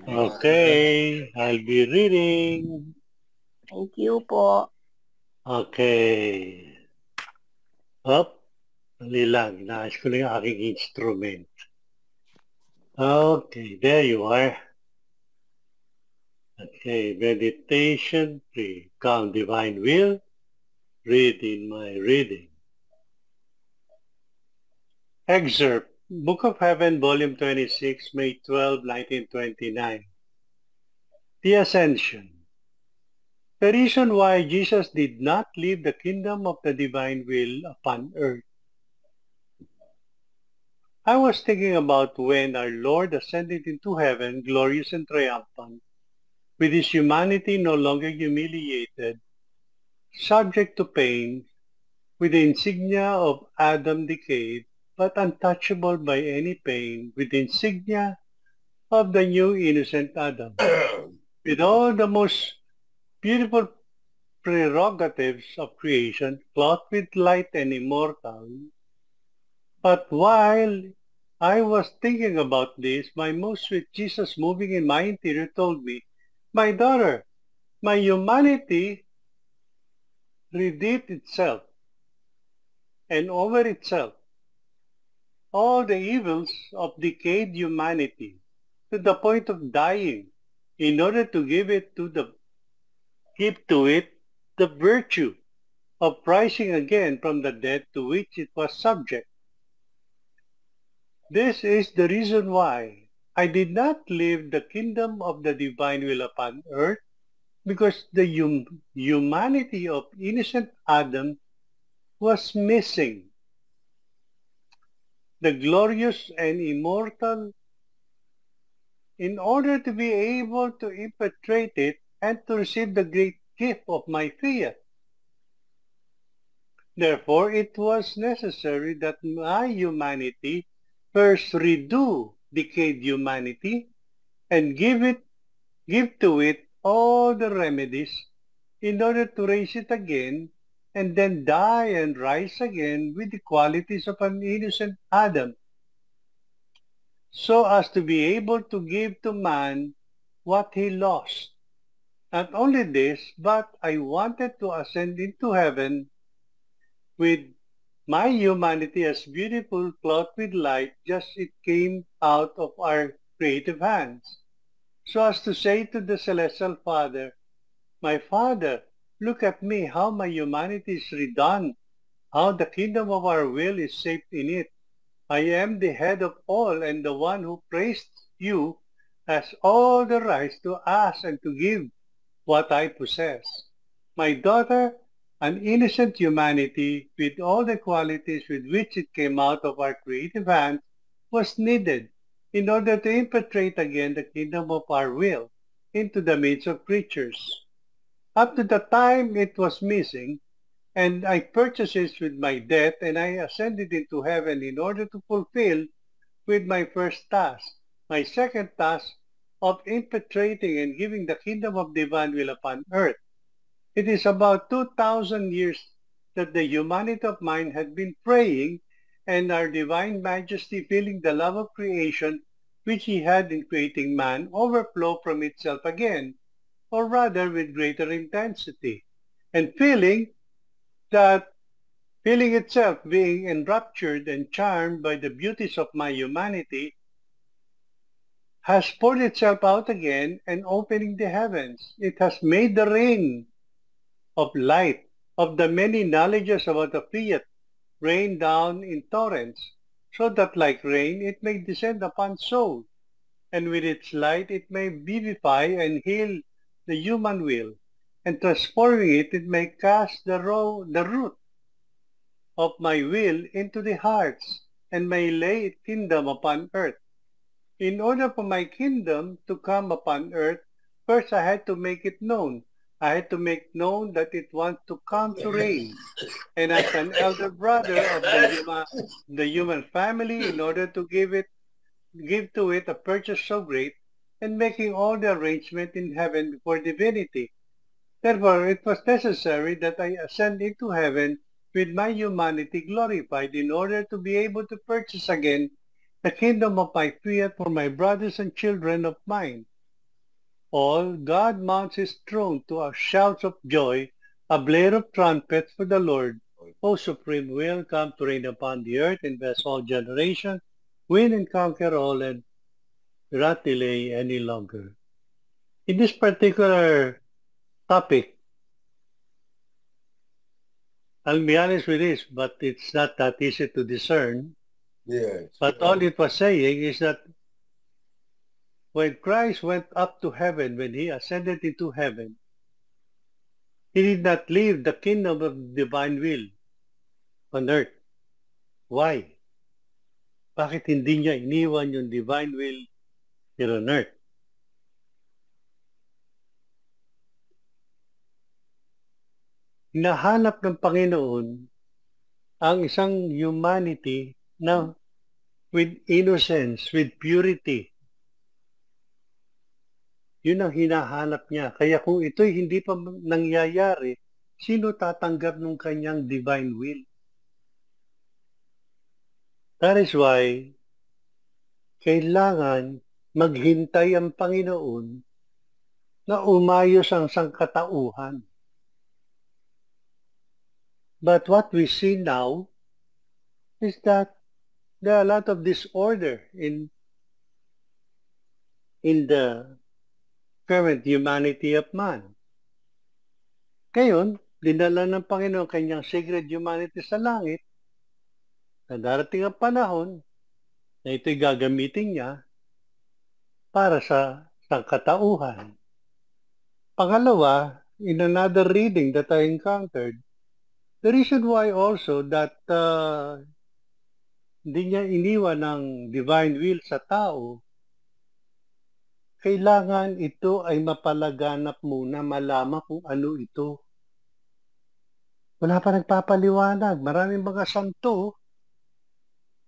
K: Okay, I'll be reading.
A: Thank you po.
K: Okay. Up. Dali lang. Inaayos ko lang yung aking instrument. Okay, there you are. Okay, meditation 3. Calm divine will. Read in my reading. Excerpt. Book of Heaven, Volume 26, May 12, 1929. The Ascension. The reason why Jesus did not leave the kingdom of the divine will upon earth. I was thinking about when our Lord ascended into heaven, glorious and triumphant, with his humanity no longer humiliated, subject to pain, with the insignia of Adam decayed, but untouchable by any pain, with the insignia of the new innocent Adam, with all the most beautiful prerogatives of creation, clothed with light and immortal. But while I was thinking about this, my most sweet Jesus moving in my interior told me, my daughter, my humanity redeemed itself and over itself all the evils of decayed humanity to the point of dying in order to give to it the virtue of rising again from the dead to which it was subject. This is the reason why I did not leave the kingdom of the divine will upon earth, because the humanity of innocent Adam was missing. The glorious and immortal, in order to be able to infiltrate it and to receive the great gift of my fiat. Therefore, it was necessary that my humanity first redo decayed humanity and give to it all the remedies in order to raise it again and then die and rise again with the qualities of an innocent Adam, so as to be able to give to man what he lost. Not only this, but I wanted to ascend into heaven with my humanity as beautiful, clothed with light, just it came out of our creative hands, so as to say to the Celestial Father, my Father, look at me, how my humanity is redone, how the kingdom of our will is shaped in it. I am the head of all, and the one who praised you has all the rights to ask and to give what I possess. My daughter, an innocent humanity with all the qualities with which it came out of our creative hands was needed in order to infiltrate again the kingdom of our will into the midst of creatures. Up to the time it was missing, and I purchased it with my death, and I ascended into heaven in order to fulfill with my first task, my second task of infiltrating and giving the kingdom of divine will upon earth. It is about 2,000 years that the humanity of mine had been praying, and our divine majesty, feeling the love of creation which he had in creating man, overflow from itself again, or rather with greater intensity, and feeling itself being enraptured and charmed by the beauties of my humanity, has poured itself out again, and opening the heavens, it has made the rain of light of the many knowledges about the fiat rain down in torrents, so that like rain it may descend upon souls, and with its light it may vivify and heal the human will, and transforming it, it may cast the root of my will into the hearts, and may lay its kingdom upon earth. in order for my kingdom to come upon earth, first I had to make it known. I had to make known that it wants to come to reign. And as an elder brother of the human family, in order to give to it a purchase so great, and making all the arrangement in heaven before divinity. Therefore, it was necessary that I ascend into heaven with my humanity glorified in order to be able to purchase again the kingdom of my fiat for my brothers and children of mine. All, God mounts his throne to our shouts of joy, a blare of trumpets for the Lord. O supreme will, come to reign upon the earth, invest all generations, win and conquer all, and not delay any longer. In this particular topic, I'll be honest with this, but it's not that easy to discern.
C: Yes.
K: But all it was saying is that when Christ went up to heaven, when he ascended into heaven, he did not leave the kingdom of divine will on earth. Why? Bakit hindi niya iniwan yung divine will here on earth? Hinahanap ng Panginoon ang isang humanity na with innocence, with purity. Yun ang hinahanap niya. Kaya kung ito'y hindi pa nangyayari, sino tatanggap ng kanyang divine will? That is why kailangan maghintay ang Panginoon na umayos ang sangkatauhan. But what we see now is that there are a lot of disorder in the current humanity of man. Ngayon, dinala ng Panginoon kanyang sacred humanity sa langit na darating ang panahon na ito'y gagamitin niya para sa sangkatauhan. Pangalawa, in another reading that I encountered, the reason why also that hindi niya iniwan ng divine will sa tao, kailangan ito ay mapalaganap muna, malaman kung ano ito. Wala pa nagpapaliwanag. Maraming mga santo.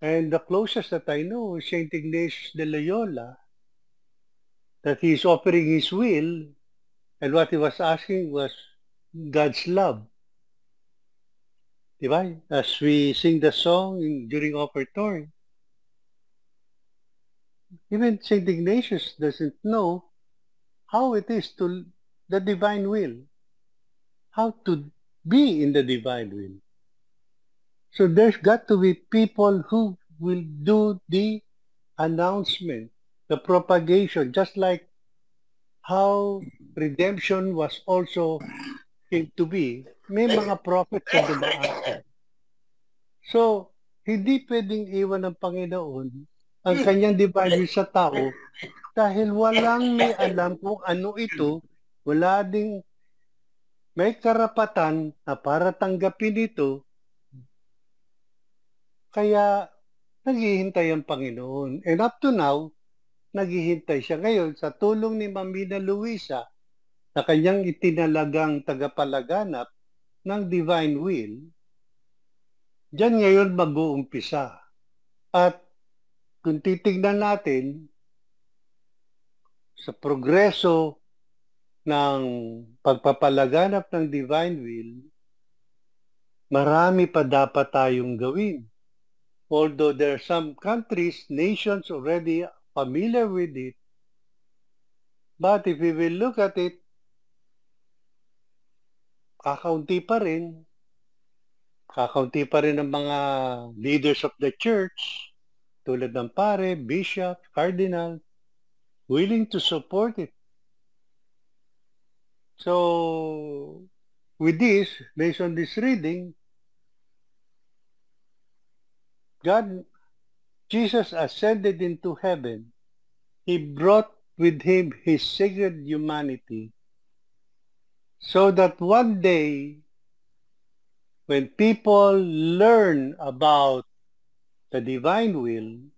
K: And the closest that I know is St. Ignatius de Loyola, that he is offering his will, and what he was asking was God's love. Diba? As we sing the song during offertory, even St. Ignatius doesn't know how it is to the divine will, how to be in the divine will. So there's got to be people who will do the announcement, the propagation, just like how redemption was also came to be. May mga prophets na dumaan. So, hindi pwedeng iwan ng Panginoon ang kanyang divine will sa tao dahil walang may alam kung ano ito, wala ding may karapatan na para tanggapin ito, kaya naghihintay ang Panginoon. And up to now, naghihintay siya ngayon sa tulong ni Mamina Luisa na kanyang itinalagang tagapalaganap ng divine will. Diyan ngayon mag-uumpisa. At kung titignan natin sa progreso ng pagpapalaganap ng divine will, marami pa dapat tayong gawin. Although there are some countries, nations already familiar with it, but if we will look at it, kakaunti pa rin ang mga leaders of the church, tulad ng pare, bishop, cardinal, willing to support it. So, with this, based on this reading, Jesus ascended into heaven. He brought with him his sacred humanity so that one day, when people learn about the divine will,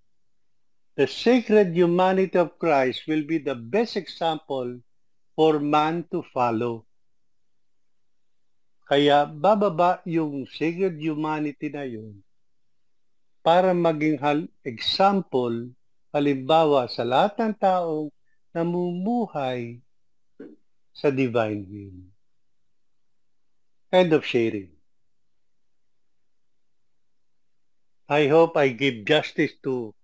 K: the sacred humanity of Christ will be the best example for man to follow. Kaya bababa yung sacred humanity na yun para maging example, halimbawa sa lahat ng taong namumuhay sa divine will. End of sharing. I hope I give justice to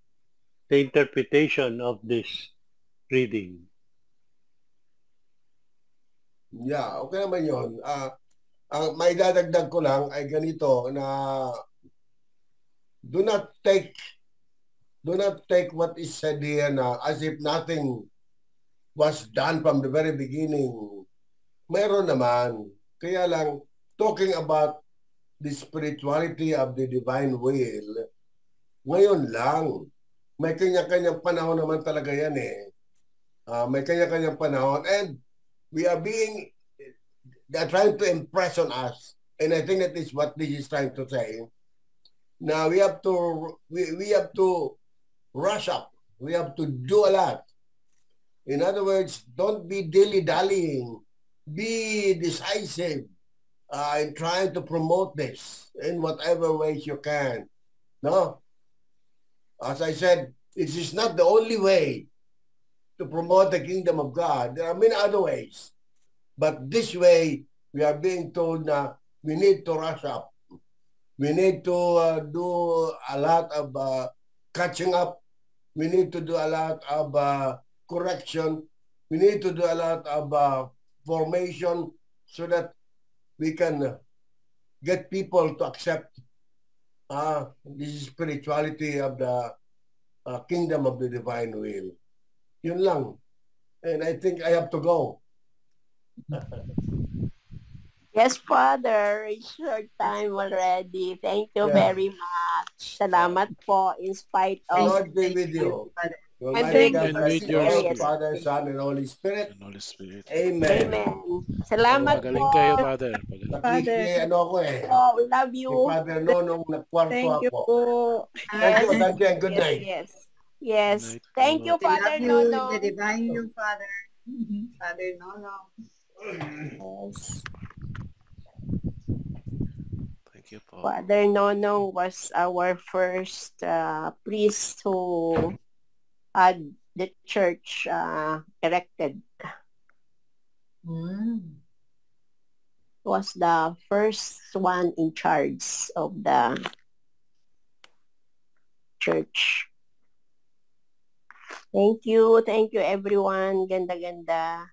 K: the interpretation of this reading.
C: Yeah, okay naman yun. Ang may dadagdag ko lang ay ganito na do not take what is said here na as if nothing was done from the very beginning. Mayroon naman. Kaya lang, talking about the spirituality of the divine will, ngayon lang. May kanya-kanyang panahon naman talaga yan eh. May kanya-kanyang panahon. And they are trying to impress on us. And I think that is what this is trying to say. Now we have to rush up. We have to do a lot. In other words, don't be dilly-dallying. Be decisive in trying to promote this in whatever ways you can. No? As I said, it is not the only way to promote the kingdom of God. There are many other ways. But this way, we are being told that we need to rush up. We need to do a lot of catching up. We need to do a lot of correction. We need to do a lot of formation so that we can get people to accept this spirituality of the kingdom of the divine will. Yun lang. And I think I have to go.
A: Yes, Father. It's your time already. Thank you very much. Salamat po in spite of...
C: Lord be with you.
A: And thank you,
B: with your spirit.
C: Father, Son, and Holy Spirit.
B: And Holy Spirit.
C: Amen.
A: Amen. Salamat
B: Magaling
A: po.
B: kayo, Father.
C: Ano ako eh.
A: Oh, we love you.
C: Si Father Nonong nagkwarto
J: Thank you
C: ako.
J: po.
C: Thank you. Thank you and good night.
A: Yes. Yes.
B: Good night.
A: Thank you,
F: We
A: Father
F: love you,
A: Nono.
F: the divine you, Father. Father Nono.
A: Yes.
B: Thank you po.
A: Father Nono was our first priest who had the church erected. Was the first one in charge of the church. Thank you everyone. Ganda-ganda.